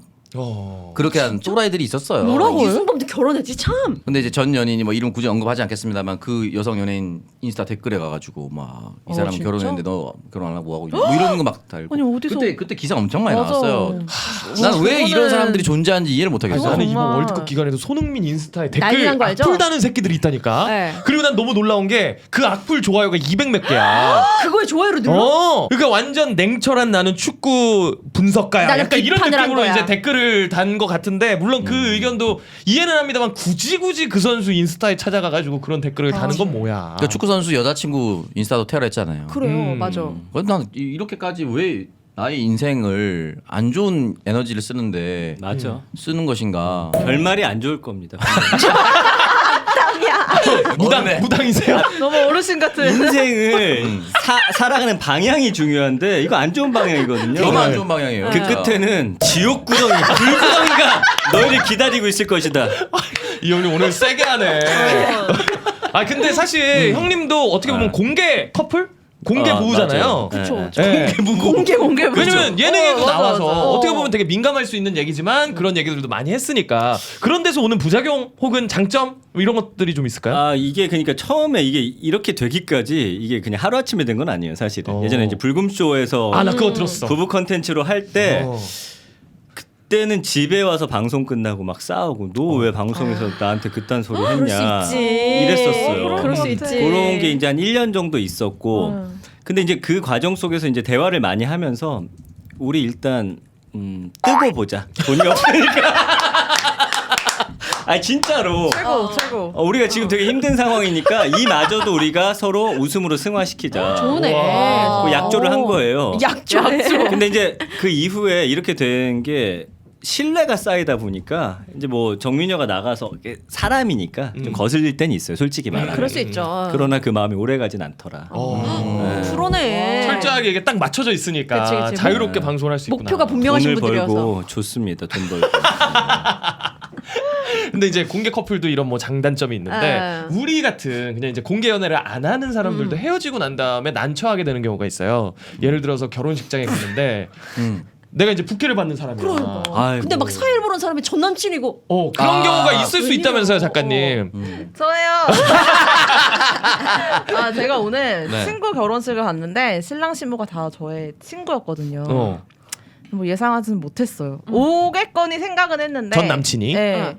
그렇게 한 또라이들이 있었어요. 뭐라고? 유승범도 결혼했지 참. 근데 이제 전 연인이 뭐 이름 굳이 언급하지 않겠습니다만 그 여성 연예인 인스타 댓글에 가가지고 막 이 사람 진짜? 결혼했는데 너 결혼 안 하고 뭐 하고 뭐 이러는 거 막 달고. 아니, 어디서- 그때 기사 엄청 많이 맞아. 나왔어요. 난 왜 이런 그거는- 사람들이 존재하는지 이해를 못 하겠어. 나는 이번 정말. 월드컵 기간에도 손흥민 인스타에 난리 댓글 난거 알죠? 악플 다는 새끼들이 있다니까. 네. 그리고 난 너무 놀라운 게 그 악플 좋아요가 200몇 개야. 그거에 좋아요를 눌러? 그러니까 완전 냉철한 나는 축구 분석가야. 나는 약간 이런 비판을 한 느낌으로 거야. 이제 댓글을 단 것 같은데 물론 그 의견도 이해는 합니다만 굳이 그 선수 인스타에 찾아가가지고 그런 댓글을 다는 건 뭐야? 그러니까 축구 선수 여자친구 인스타도 테러했잖아요. 그래요, 맞아. 난 이렇게까지 왜 나의 인생을 안 좋은 에너지를 쓰는데 맞아. 쓰는 것인가? 결말이 안 좋을 겁니다. 무당이세요? 너무 어르신 같은. 인생을 살아가는 방향이 중요한데 이거 안 좋은 방향이거든요. 너무 안 좋은 방향이에요. 그 끝에는 지옥 구덩이, 불구덩이가 너희를 기다리고 있을 것이다. 이 형님 오늘 세게 하네. 아 근데 사실 형님도 어떻게 보면 공개 커플? 공개 부부잖아요. 맞아요. 네. 공개 왜냐면 예능에도 맞아, 나와서 맞아. 어떻게 보면 되게 민감할 수 있는 얘기지만 그런 얘기들도 많이 했으니까 그런 데서 오는 부작용 혹은 장점 뭐 이런 것들이 좀 있을까요? 아 이게 그러니까 처음에 이게 이렇게 되기까지 이게 그냥 하루 아침에 된 건 아니에요 사실은. 예전에 이제 불금쇼에서 아 나 그거 들었어. 부부 컨텐츠로 할 때 그때는 집에 와서 방송 끝나고 막 싸우고 너 왜 방송에서 나한테 그딴 소리 그럴 했냐 수 있지. 이랬었어요. 그럴 수 있지. 그런 게 이제 한 1년 정도 있었고 근데 이제 그 과정 속에서 이제 대화를 많이 하면서 우리 일단 뜨고 보자. 돈이 없으니까. 아 진짜로 최고. 우리가 지금 되게 힘든 상황이니까 이마저도 우리가 서로 웃음으로 승화시키자. 좋네. 그 약조를 한 거예요. 약조. 근데 이제 그 이후에 이렇게 된 게 신뢰가 쌓이다 보니까 이제 뭐 정민여가 나가서 이게 사람이니까 좀 거슬릴 때는 있어요. 솔직히 말하면. 그럴 수 있죠. 그러나 그 마음이 오래가진 않더라. 프로네. 철저하게 이게 딱 맞춰져 있으니까 그치, 그치. 자유롭게 방송을 할 수 있구나. 목표가 분명하신 돈을 분들이어서. 벌고 좋습니다. 돈 벌고. 근데 이제 공개 커플도 이런 뭐 장단점이 있는데 우리 같은 그냥 이제 공개 연애를 안 하는 사람들도 헤어지고 난 다음에 난처하게 되는 경우가 있어요. 예를 들어서 결혼식장에 갔는데 내가 이제 부케를 받는 사람이야. 아이고. 근데 막 사회를 보는 사람이 전 남친이고. 그런 경우가 있을 수 있다면서요, 작가님. 저예요. 아 제가 오늘 네. 친구 결혼식을 갔는데 신랑 신부가 다 저의 친구였거든요. 어. 뭐 예상하지는 못했어요. 오겠거니 생각은 했는데 전 남친이? 네.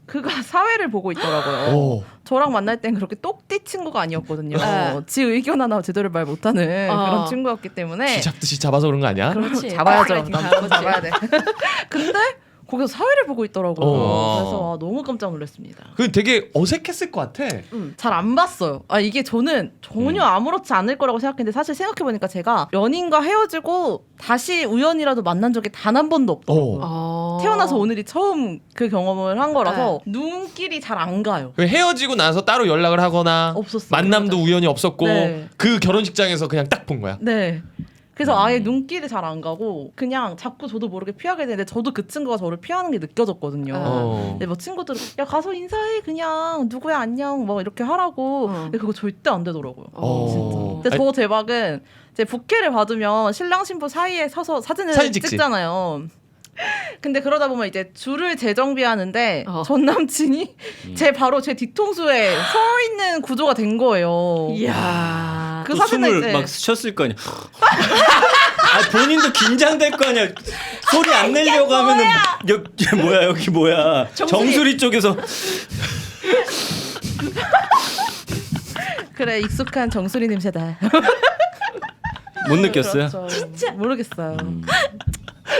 그가 사회를 보고 있더라고요. 오. 저랑 만날 땐 그렇게 똑띠 친구가 아니었거든요. 네. 지 의견 하나 제대로 말 못하는 그런 친구였기 때문에 쥐잡듯이 잡아서 그런 거 아니야? 그렇지. 잡아야죠. 가스라이팅 남편 당한 잡아야 돼. 근데 거기서 사회를 보고 있더라고요. 어. 그래서 너무 깜짝 놀랐습니다. 그 되게 어색했을 것 같아. 잘 안 봤어요. 아 이게 저는 전혀 아무렇지 않을 거라고 생각했는데 사실 생각해보니까 제가 연인과 헤어지고 다시 우연이라도 만난 적이 단 한 번도 없더라고요. 태어나서 오늘이 처음 그 경험을 한 거라서 눈길이 잘 안 가요. 그 헤어지고 나서 따로 연락을 하거나 없었어요. 만남도 맞아요. 우연히 없었고 네. 그 결혼식장에서 그냥 딱 본 거야. 네. 그래서 아예 눈길이 잘 안 가고 그냥 자꾸 저도 모르게 피하게 되는데 저도 그 친구가 저를 피하는 게 느껴졌거든요. 근데 뭐 친구들은 야 가서 인사해 그냥 누구야 안녕 뭐 이렇게 하라고. 근데 그거 절대 안 되더라고요. 어. 근데 저 대박은 제 부케를 받으면 신랑 신부 사이에 서서 사진을 사진 찍지. 찍잖아요. 근데 그러다 보면 이제 줄을 재정비하는데 전 남친이 바로 제 뒤통수에 서 있는 구조가 된 거예요. 이야. 그 또 사진을 숨을 이제 막 쉬었을 거 아니야. 아 본인도 긴장될 거 아니야. 소리 안 내려고 하면은 여기 뭐야 여기 뭐야. 정수리. 정수리 쪽에서 그래 익숙한 정수리 냄새다. 못 느꼈어요? 그렇죠. 진짜 모르겠어요.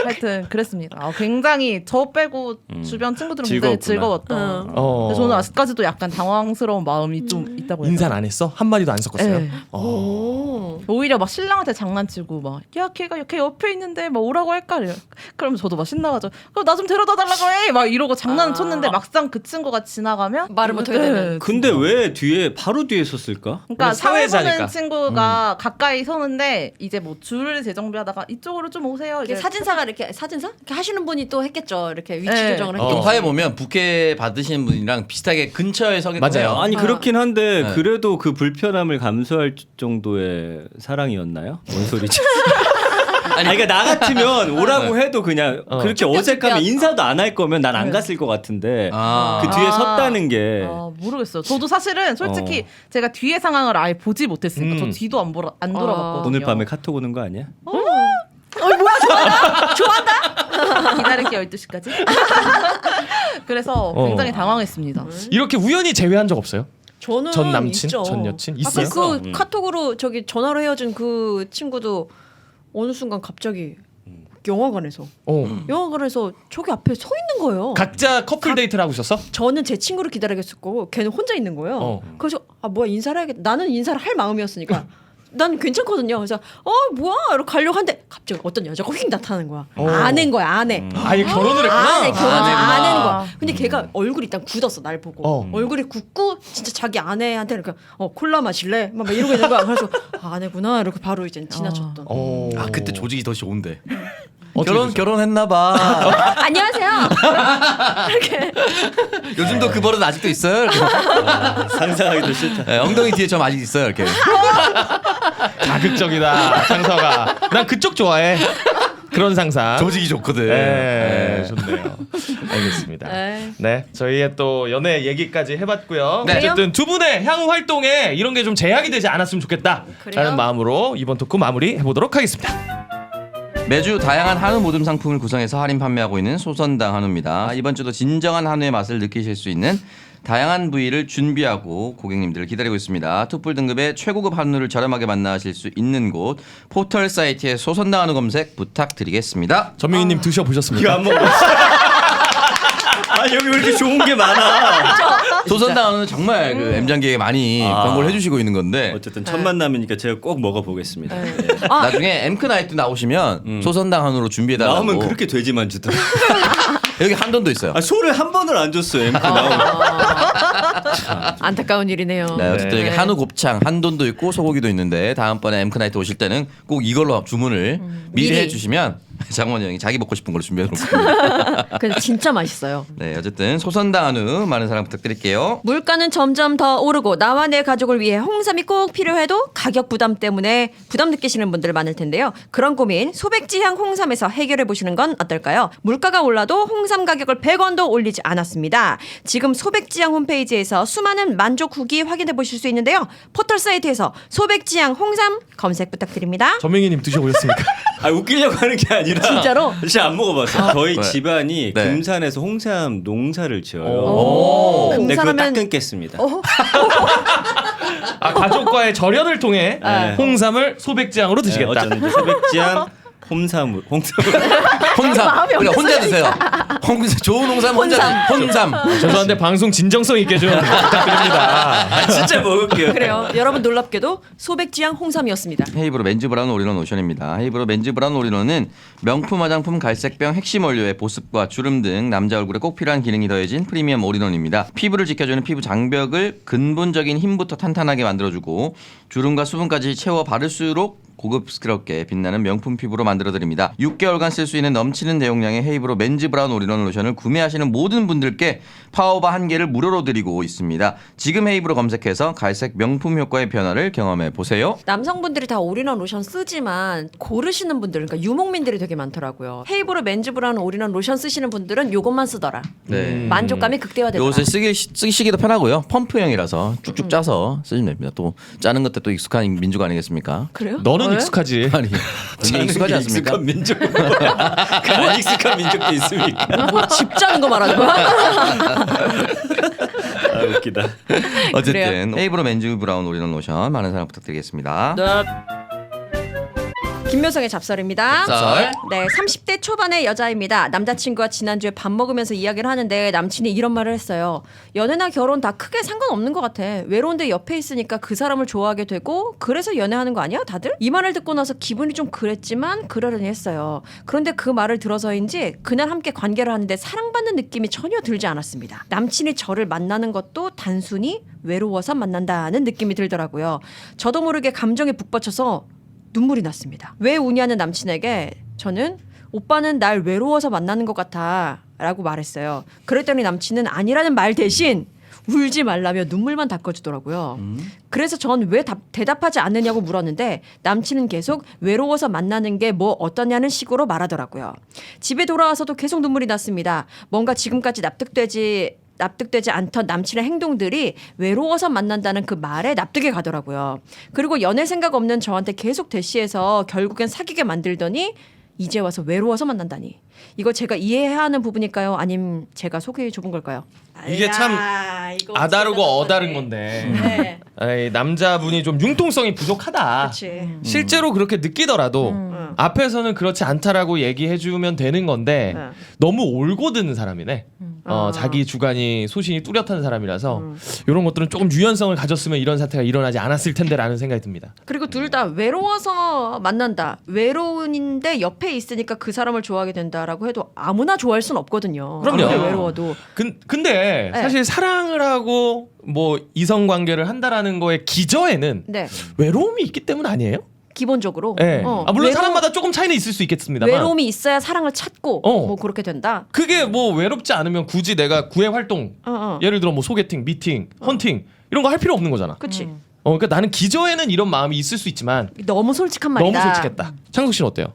하여튼 그랬습니다. 굉장히 저 빼고 주변 친구들은 굉장히 즐거웠구나. 즐거웠던. 어. 근데 저는 아직까지도 약간 당황스러운 마음이 좀 있다고 해요. 인사는 안 했어? 한 마디도 안 섞었어요? 네. 오. 오히려 막 신랑한테 장난치고 막 야 걔 옆에 있는데 막 오라고 할까 래요. 그러면 저도 막 신나가지고 그럼 나 좀 데려다 달라고 해. 막 이러고 장난을 쳤는데 막상 그 친구가 지나가면 말을 못하게 되는. 근데 왜 바로 뒤에 섰을까? 그러니까 사회 사회자니까. 보는 친구가 가까이 서는데 이제 뭐 줄을 재정비하다가 이쪽으로 좀 오세요. 이게 이제 사진사가 이렇게 사진사 이렇게 하시는 분이 또 했겠죠. 이렇게 위치 네. 조정을 보통 했겠죠. 사회 보면 부케 받으시는 분이랑 비슷하게 근처에 서겠네요. 맞아요. 아니 그렇긴 한데 네. 그래도 그 불편함을 감수할 정도의 사랑이었나요? 뭔 소리지? 아니 그러니까 나 같으면 오라고 해도 그냥 그렇게 어색하면 인사도 안 할 거면 난 안 갔을 것 같은데 아. 그 뒤에 섰다는 게 모르겠어요. 저도 사실은 솔직히 제가 뒤에 상황을 아예 보지 못했으니까 저 뒤도 안 돌아봤거든요. 오늘 밤에 카톡 오는 거 아니야? 기다릴게 12시까지. 그래서 굉장히 당황했습니다. 이렇게 우연히 제외한 적 없어요? 저는 전 남친? 있죠. 전 여친? 아까 있어요? 그 카톡으로 저기 전화로 헤어진 그 친구도 어느 순간 갑자기 영화관에서 저기 앞에 서 있는 거예요. 각자 커플 데이트를 하고 있었어? 저는 제 친구를 기다리겠었고 걔는 혼자 있는 거예요. 그래서 뭐야 인사를 해야겠다. 나는 인사를 할 마음이었으니까 난 괜찮거든요. 그래서 뭐야 이러고 가려고 하는데 갑자기 어떤 여자가 휙 나타나는 거야. 아내인 거야 아내. 아예 결혼을 했구나. 아내 결혼 아내구나. 아내인 거야. 근데 걔가 얼굴이 일단 굳었어 날 보고. 얼굴이 굳고 진짜 자기 아내한테 이렇게 콜라 마실래? 막 이러고 있는 거야. 그래서 아내구나 이렇게 바로 이제 지나쳤던. 아 그때 조직이 더 좋은데. 어떻게 결혼했나봐. 안녕하세요. 이렇게 요즘도 그 버릇 아직도 있어요. 이렇게. 상상하기도 싫다. 네, 엉덩이 뒤에 점 아직 있어요. 이렇게. 자극적이다 창서가. 난 그쪽 좋아해. 그런 상상. 조직이 좋거든. 네, 좋네요. 알겠습니다. 네. 네, 저희의 또 연애 얘기까지 해봤고요. 네. 어쨌든 두 분의 향후 활동에 이런 게 좀 제약이 되지 않았으면 좋겠다라는 그래요? 마음으로 이번 토크 마무리 해보도록 하겠습니다. 매주 다양한 한우 모듬 상품을 구성해서 할인 판매하고 있는 소선당 한우입니다. 이번 주도 진정한 한우의 맛을 느끼실 수 있는 다양한 부위를 준비하고 고객님들을 기다리고 있습니다. 투뿔 등급의 최고급 한우를 저렴하게 만나실 수 있는 곳 포털 사이트에 소선당 한우 검색 부탁드리겠습니다. 전명희님 이거 드셔보셨습니까? 안 먹어봤어. 아 여기 왜 이렇게 좋은 게 많아? 소선당 한우는 정말 그 M장기에 많이 광고를 해주시고 있는 건데 어쨌든 첫 만남이니까 제가 꼭 먹어보겠습니다. 예. 나중에 엠크나이트 나오시면 소선당 한우로 준비해달라고. 나오면 그렇게 돼지만 주더라. 여기 한돈도 있어요. 아, 소를 한 번을 안 줬어요. 엠크 나오면. 안타까운 일이네요. 네, 어쨌든 네. 여기 한우 곱창, 한돈도 있고 소고기도 있는데 다음번에 엠크나이트 오실 때는 꼭 이걸로 주문을 미리 미리. 해주시면 장원이 형이 자기 먹고 싶은 걸로 준비해 놓고. 근데 진짜 맛있어요. 네, 어쨌든 소선당 한우 많은 사랑 부탁드릴게요. 물가는 점점 더 오르고 나와 내 가족을 위해 홍삼이 꼭 필요해도 가격 부담 때문에 부담 느끼시는 분들 많을 텐데요. 그런 고민 소백지향 홍삼에서 해결해 보시는 건 어떨까요? 물가가 올라도 홍삼 가격을 100원도 올리지 않았습니다. 지금 소백지향 홈페이지에서 수많은 만족 후기 확인해 보실 수 있는데요. 포털 사이트에서 소백지향 홍삼 검색 부탁드립니다. 전명희님 드셔보셨습니까? 아 웃기려고 하는 게 아니라 진짜로? 진짜 안 먹어봤어요. 저희 네. 집안이 네. 금산에서 홍삼 농사를 지어요. 오. 네, 그거 딱 금산하면 끊겠습니다. 아, 가족과의 절연을 통해 홍삼을 소백지향으로 네, 드시겠다. 어쩌면 소백지향 홍삼. 홍삼. 마음이 그래, 없어서 혼자 드세요. 좋은 홍삼 혼자 혼삼. 죄송한데 방송 진정성 있게 좀 부탁드립니다. 진짜 먹을게요. 그래요. 여러분 놀랍게도 소백지향 홍삼이었습니다. 헤이브로 맨즈 브라운 올인원 로션입니다. 헤이브로 맨즈 브라운 올인원은 명품 화장품 갈색병 핵심 원료의 보습과 주름 등 남자 얼굴에 꼭 필요한 기능이 더해진 프리미엄 올인원입니다. 피부를 지켜주는 피부 장벽을 근본적인 힘부터 탄탄하게 만들어주고 주름과 수분까지 채워 바를수록 고급스럽게 빛나는 명품 피부로 만들어드립니다. 6개월간 쓸 수 있는 넘치는 대용량의 헤이브로 맨즈 브라운 올인원 로션을 구매하시는 모든 분들께 파워바 1개를 무료로 드리고 있습니다. 지금 헤이브로 검색해서 갈색 명품 효과의 변화를 경험해 보세요. 남성분들이 다 올인원 로션 쓰지만 고르시는 분들, 그러니까 유목민들이 되게 많더라고요. 헤이브로 맨즈 브라운 올인원 로션 쓰시는 분들은 요것만 쓰더라. 네. 만족감이 극대화되더라. 요것을 쓰시기도 편하고요. 펌프형이라서 쭉쭉 짜서 쓰시면 됩니다. 또 짜는 것도 또 익숙한 민족 아니겠습니까? 그래요? 너는 왜? 익숙하지. 아니, 굉장히 익숙하지 않습니까? 익숙한 민족은 뭐야? 그안 익숙한 민족도 있습니까? 뭐 집 짜는 거 말하는 거야? 아, 웃기다. 어쨌든 헤이브로 맨즈 브라운 올인원 로션 많은 사랑 부탁드리겠습니다. 김묘성의 잡설입니다. 썰. 네, 30대 초반의 여자입니다. 남자친구와 지난주에 밥 먹으면서 이야기를 하는데 남친이 이런 말을 했어요. 연애나 결혼 다 크게 상관없는 것 같아. 외로운데 옆에 있으니까 그 사람을 좋아하게 되고 그래서 연애하는 거 아니야 다들? 이 말을 듣고 나서 기분이 좀 그랬지만 그러려니 했어요. 그런데 그 말을 들어서인지 그날 함께 관계를 하는데 사랑받는 느낌이 전혀 들지 않았습니다. 남친이 저를 만나는 것도 단순히 외로워서 만난다는 느낌이 들더라고요. 저도 모르게 감정에 북받쳐서 눈물이 났습니다. 왜 우냐는 남친에게 저는 오빠는 날 외로워서 만나는 것 같아 라고 말했어요. 그랬더니 남친은 아니라는 말 대신 울지 말라며 눈물만 닦아주더라고요. 그래서 전 왜 대답하지 않느냐고 물었는데 남친은 계속 외로워서 만나는 게 뭐 어떠냐는 식으로 말하더라고요. 집에 돌아와서도 계속 눈물이 났습니다. 뭔가 지금까지 납득되지 않던 남친의 행동들이 외로워서 만난다는 그 말에 납득이 가더라고요. 그리고 연애 생각 없는 저한테 계속 대시해서 결국엔 사귀게 만들더니 이제 와서 외로워서 만난다니. 이거 제가 이해해야 하는 부분일까요? 아님 제가 속이 좁은 걸까요? 이게 참 이거 아다르고 진짜 어다른 답답해. 건데 네. 에이, 남자분이 좀 융통성이 부족하다. 그렇지. 실제로 그렇게 느끼더라도 앞에서는 그렇지 않다라고 얘기해주면 되는 건데 네. 너무 올고드는 사람이네. 아. 자기 주관이 소신이 뚜렷한 사람이라서 이런 것들은 조금 유연성을 가졌으면 이런 사태가 일어나지 않았을 텐데라는 생각이 듭니다. 그리고 둘 다 외로워서 만난다. 외로운데 옆에 있으니까 그 사람을 좋아하게 된다라고 해도 아무나 좋아할 순 없거든요. 그럼요. 아무리 외로워도. 근데 네. 사실 사랑을 하고 뭐 이성 관계를 한다라는 거의 기저에는 네. 외로움이 있기 때문 아니에요? 기본적으로. 네. 물론 외로- 사람마다 조금 차이는 있을 수 있겠습니다만. 외로움이 있어야 사랑을 찾고 뭐 그렇게 된다. 그게 뭐 외롭지 않으면 굳이 내가 구애 활동 예를 들어 뭐 소개팅, 미팅, 헌팅 이런 거 할 필요 없는 거잖아. 그렇지. 그러니까 나는 기저에는 이런 마음이 있을 수 있지만 너무 솔직한 말이다. 너무 솔직했다. 창석 씨는 어때요?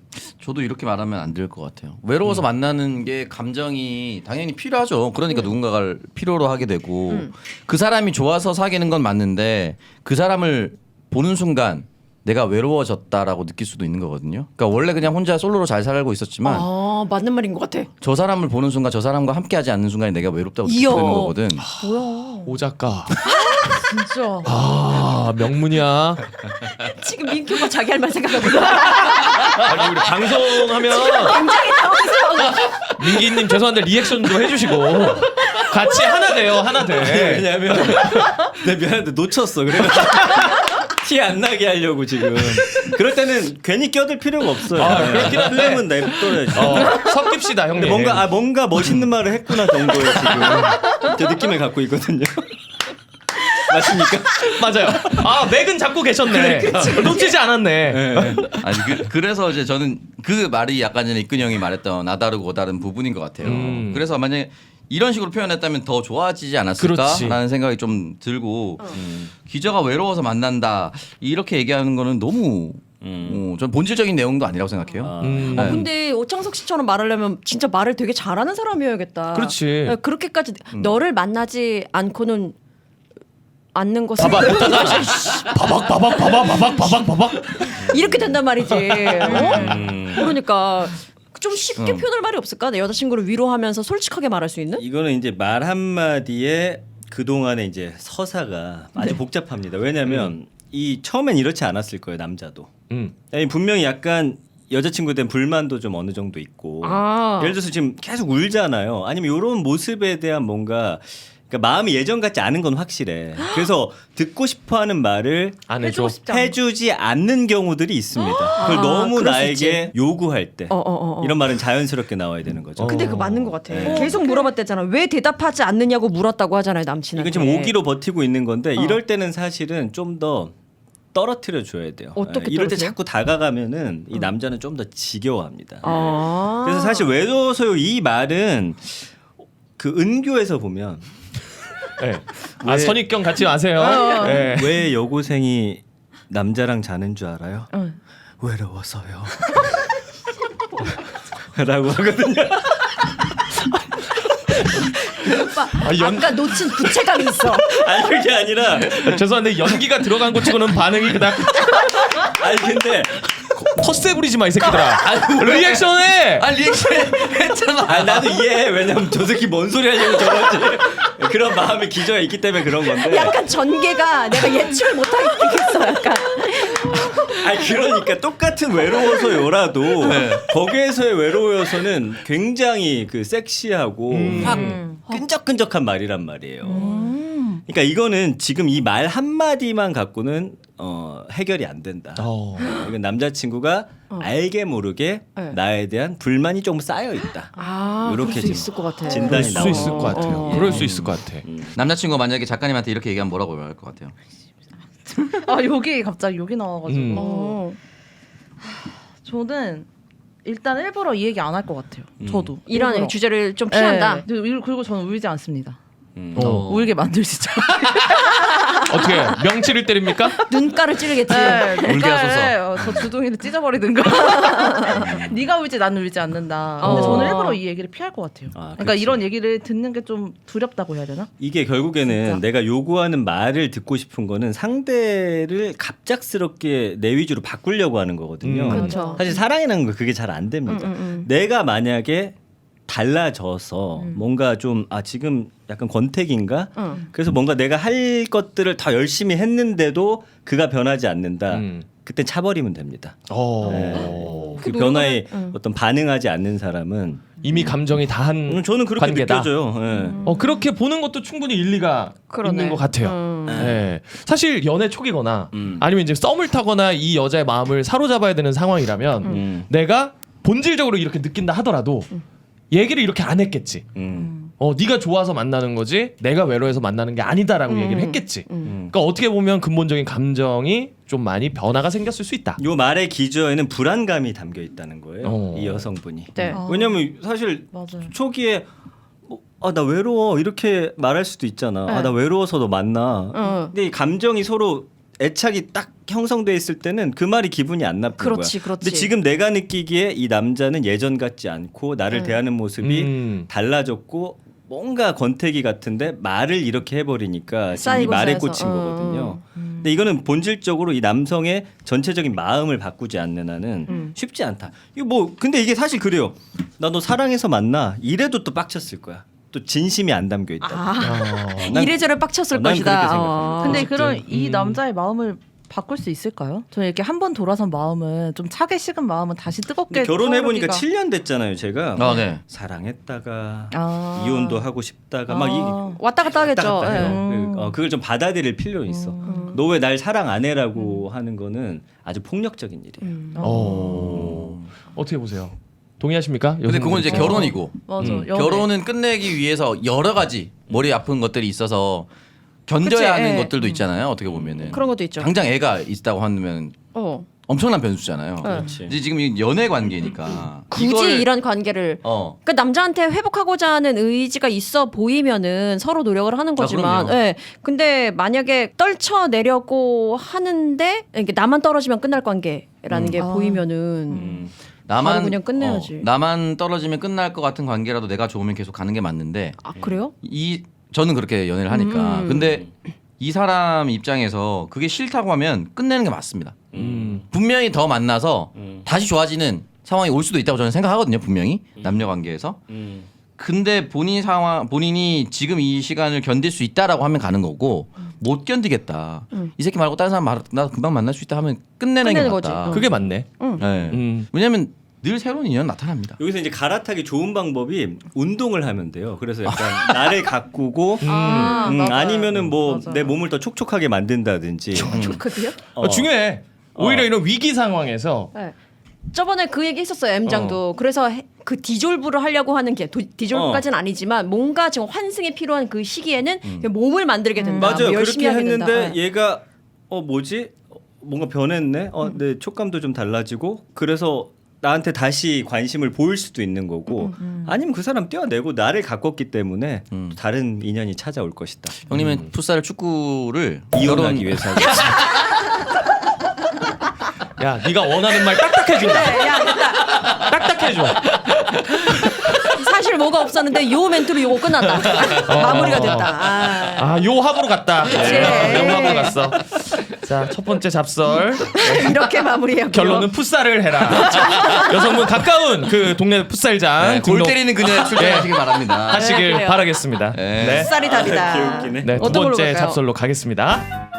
저도 이렇게 말하면 안 될 것 같아요. 외로워서 만나는 게 감정이 당연히 필요하죠. 그러니까 누군가를 필요로 하게 되고 그 사람이 좋아서 사귀는 건 맞는데 그 사람을 보는 순간 내가 외로워졌다라고 느낄 수도 있는 거거든요. 그러니까 원래 그냥 혼자 솔로로 잘 살고 있었지만 아, 맞는 말인 것 같아. 저 사람을 보는 순간 저 사람과 함께하지 않는 순간에 내가 외롭다고 이야. 느끼는 거거든. 뭐야? 오 작가. 진짜. 아 명문이야. 지금 민규가 자기 할 말 생각하고 있어. 아니 우리 방송하면 굉장히 당황스러워. 민기님 죄송한데 리액션 좀 해주시고 같이 하나 돼요 하나 돼. 왜냐면 내가 미안한데 놓쳤어. 그래가지고 티 안 나게 하려고 지금. 그럴 때는 괜히 껴들 필요가 없어요. 그렇긴 한데. 흐름은 냅둬야지. 섞입시다 형님. 근데 뭔가 멋있는 말을 했구나 정도의 지금 제 느낌을 갖고 있거든요. 맞습니까? 맞아요. 아 맥은 잡고 계셨네. 놓치지 않았네. 아니 그래서 이제 저는 그 말이 약간 전에 이근 형이 말했던 나다르고 고다른 부분인 것 같아요. 그래서 만약에 이런 식으로 표현했다면 더 좋아지지 그렇지. 않았을까라는 생각이 좀 들고 기저가 외로워서 만난다 이렇게 얘기하는 거는 너무 전 본질적인 내용도 아니라고 생각해요. 네. 근데 오창석 씨처럼 말하려면 진짜 말을 되게 잘하는 사람이어야겠다. 그렇지. 네, 그렇게까지 너를 만나지 않고는 않는 것은 바박. 이렇게 된단 말이지. 그러니까 좀 쉽게 표현할 말이 없을까? 내 여자친구를 위로하면서 솔직하게 말할 수 있는? 이거는 이제 말 한마디에 그동안의 이제 서사가 아주 복잡합니다. 왜냐면 이 처음엔 이렇지 않았을 거예요, 남자도. 아니, 분명히 약간 여자친구에 대한 불만도 좀 어느 정도 있고. 예를 들어서 지금 계속 울잖아요. 아니면 이런 모습에 대한 뭔가 그러니까 마음이 예전 같지 않은 건 확실해. 그래서 듣고 싶어하는 말을 안 해줘. 해주지 않는 경우들이 있습니다. 그걸 너무 그럴 수 나에게 있지. 요구할 때 어. 이런 말은 자연스럽게 나와야 되는 거죠. 근데 그거 맞는 것 같아. 계속 물어봤대잖아. 왜 대답하지 않느냐고 물었다고 하잖아요, 남친한테. 이건 지금 오기로 버티고 있는 건데 이럴 때는 사실은 좀 더 떨어뜨려 줘야 돼요. 어떻게 이럴 때 떨어뜨려요? 자꾸 다가가면은 이 남자는 좀 더 지겨워합니다. 아. 그래서 사실 외로워서요 이 말은 그 은교에서 보면 네. 선입견 갖지 마세요. 네. 왜 여고생이 남자랑 자는 줄 알아요? 외로워서요. 라고 하거든요. 오빠, 아까 놓친 구체감이 있어. 아니 그게 아니라 죄송한데 연기가 들어간 것 치고는 반응이 그닥. 아니 근데 텃세 부리지 마 이 새끼들아. 리액션해. 아 리액션 했잖아. 아 나도 이해해. 왜냐면 저 새끼 뭔 소리 하려고 저러지. 그런 마음의 기저가 있기 때문에 그런 건데. 약간 전개가 내가 예측을 못하겠어. 약간. 아니 그러니까 똑같은 외로워서 요라도 거기에서의 외로워서는 굉장히 그 섹시하고 확 끈적끈적한 말이란 말이에요. 그러니까 이거는 지금 이 말 한마디만 갖고는 해결이 안 된다. 이건 남자친구가 알게 모르게 네. 나에 대한 불만이 좀 쌓여 있다. 그럴 이렇게 수 지금 있을 것 같아. 그럴 진단이 수 나와. 있을 것 같아요. 그럴 수 있을 것 같아. 남자친구가 만약에 작가님한테 이렇게 얘기하면 뭐라고 할 것 같아요? 아 여기 갑자기 여기 나와가지고 어. 저는 일단 일부러 이 얘기 안 할 것 같아요. 저도 이런 일부러. 주제를 좀 피한다. 네. 그리고 저는 울지 않습니다. 어. 울게 만들 수 있죠. 어떻게 명치를 때립니까? 눈가를 찌르겠지. 울게 하소서. 저 주둥이를 찢어버리든가. 네가 울지 나는 울지 않는다. 근데 어. 저는 일부러 이 얘기를 피할 것 같아요. 그러니까 그치. 이런 얘기를 듣는 게 좀 두렵다고 해야 되나? 이게 결국에는 진짜. 내가 요구하는 말을 듣고 싶은 거는 상대를 갑작스럽게 내 위주로 바꾸려고 하는 거거든요. 그렇죠. 사실 사랑이라는 거 그게 잘 안 됩니다. 내가 만약에 달라져서 뭔가 좀 지금 약간 권태기인가? 그래서 뭔가 내가 할 것들을 더 열심히 했는데도 그가 변하지 않는다. 그때 차버리면 됩니다. 그 변화에 어떤 반응하지 않는 사람은 이미 감정이 다한 저는 그렇게 관계다. 느껴져요. 예. 그렇게 보는 것도 충분히 일리가 그러네. 있는 것 같아요. 네. 사실 연애 초기거나 아니면 이제 썸을 타거나 이 여자의 마음을 사로잡아야 되는 상황이라면 내가 본질적으로 이렇게 느낀다 하더라도 얘기를 이렇게 안 했겠지. 네가 좋아서 만나는 거지 내가 외로워서 만나는 게 아니다라고 얘기를 했겠지. 그러니까 어떻게 보면 근본적인 감정이 좀 많이 변화가 생겼을 수 있다. 요 말의 기저에는 불안감이 담겨 있다는 거예요. 이 여성분이. 네. 왜냐면 사실 맞아요. 초기에 나 외로워 이렇게 말할 수도 있잖아. 네. 나 외로워서 너 만나. 근데 이 감정이 서로 애착이 딱 형성돼 있을 때는 그 말이 기분이 안 나쁜 그렇지, 거야. 그렇지. 근데 지금 내가 느끼기에 이 남자는 예전 같지 않고 나를 대하는 모습이 달라졌고 뭔가 권태기 같은데 말을 이렇게 해버리니까 지금 이 쌓이고 말에 쌓여서. 꽂힌 거거든요. 근데 이거는 본질적으로 이 남성의 전체적인 마음을 바꾸지 않는 한은 쉽지 않다. 이거 근데 이게 사실 그래요. 나 너 사랑해서 만나 이래도 또 빡쳤을 거야. 또 진심이 안 담겨 있다. 난- 이래저래 빡쳤을 난 것이다. 그렇게 생각해요. 근데 그럼 이 남자의 마음을 바꿀 수 있을까요? 저는 이렇게 한 번 돌아선 마음은 좀 차게 식은 마음은 다시 뜨겁게 결혼해 보니까 타오르기가- 7년 됐잖아요, 제가. 네. 사랑했다가 아. 이혼도 하고 싶다가 아. 막 왔다 갔다 하겠죠. 왔다 갔다 예. 해요. 그걸 좀 받아들일 필요는 있어. 너 왜 날 사랑 안 해라고 하는 거는 아주 폭력적인 일이에요. 어떻게 보세요? 동의하십니까? 근데 그건 이제 여성분께서? 결혼이고 맞아. 연애. 결혼은 끝내기 위해서 여러 가지 머리 아픈 것들이 있어서 견뎌야 그치, 하는 예. 것들도 있잖아요. 어떻게 보면은 그런 것도 있죠. 당장 애가 있다고 하면 엄청난 변수잖아요. 그렇지. 이제 지금 이 연애 관계니까 굳이 이걸- 이런 관계를 어. 그러니까 남자한테 회복하고자 하는 의지가 있어 보이면은 서로 노력을 하는 거지만, 그럼요. 예. 근데 만약에 떨쳐내려고 하는데 이게 나만 떨어지면 끝날 관계라는 게 보이면은 바로 그냥 끝내야지. 나만 떨어지면 끝날 것 같은 관계라도 내가 좋으면 계속 가는 게 맞는데 그래요? 저는 그렇게 연애를 하니까 근데 이 사람 입장에서 그게 싫다고 하면 끝내는 게 맞습니다. 분명히 더 만나서 다시 좋아지는 상황이 올 수도 있다고 저는 생각하거든요. 분명히 남녀 관계에서. 근데 본인이 지금 이 시간을 견딜 수 있다라고 하면 가는 거고 못 견디겠다. 이 새끼 말고 다른 사람 나 금방 만날 수 있다 하면 끝내는 게 끝내는 맞다. 거지. 그게 맞네. 네. 왜냐면 늘 새로운 인연 나타납니다. 여기서 이제 갈아타기 좋은 방법이 운동을 하면 돼요. 그래서 약간 나를 가꾸고 맞아요. 아니면은 뭐 맞아요. 내 몸을 더 촉촉하게 만든다든지. 좋거든요. 중요해. 오히려 이런 위기 상황에서 네. 저번에 그 얘기 했었어요. M장도. 그래서 그 디졸브를 하려고 하는 게 디졸브까지는 아니지만 뭔가 지금 환승이 필요한 그 시기에는 몸을 만들게 된다. 맞아요. 뭐 열심히 그렇게 하게 된다. 했는데 예. 얘가 뭐지? 뭔가 변했네. 내 촉감도 좀 달라지고 그래서 나한테 다시 관심을 보일 수도 있는 거고 아니면 그 사람 떼어내고 나를 가꿨기 때문에 또 다른 인연이 찾아올 것이다. 형님은 풋살 축구를 이혼하기 위해서 하고 있습니다. 야 네가 원하는 말 딱딱해준다. 그래, 야, 됐다. 딱딱해줘. 사실 뭐가 없었는데 요 멘트로 요거 끝났다. 마무리가 됐다. 요 합으로 갔다. 그치. 요 합으로 갔어. 자, 첫 번째 잡설. 이렇게 마무리하고 결론은 풋살을 해라. 여성분 가까운 그 동네 풋살장 네, 골 등록 때리는 그녀 출전하시길 바랍니다. 하시길 네, 그래요. 바라겠습니다. 네. 네. 쌀이 답이다. 개웃기네. 네, 두 어떤 걸로 번째 갈까요? 잡설로 가겠습니다.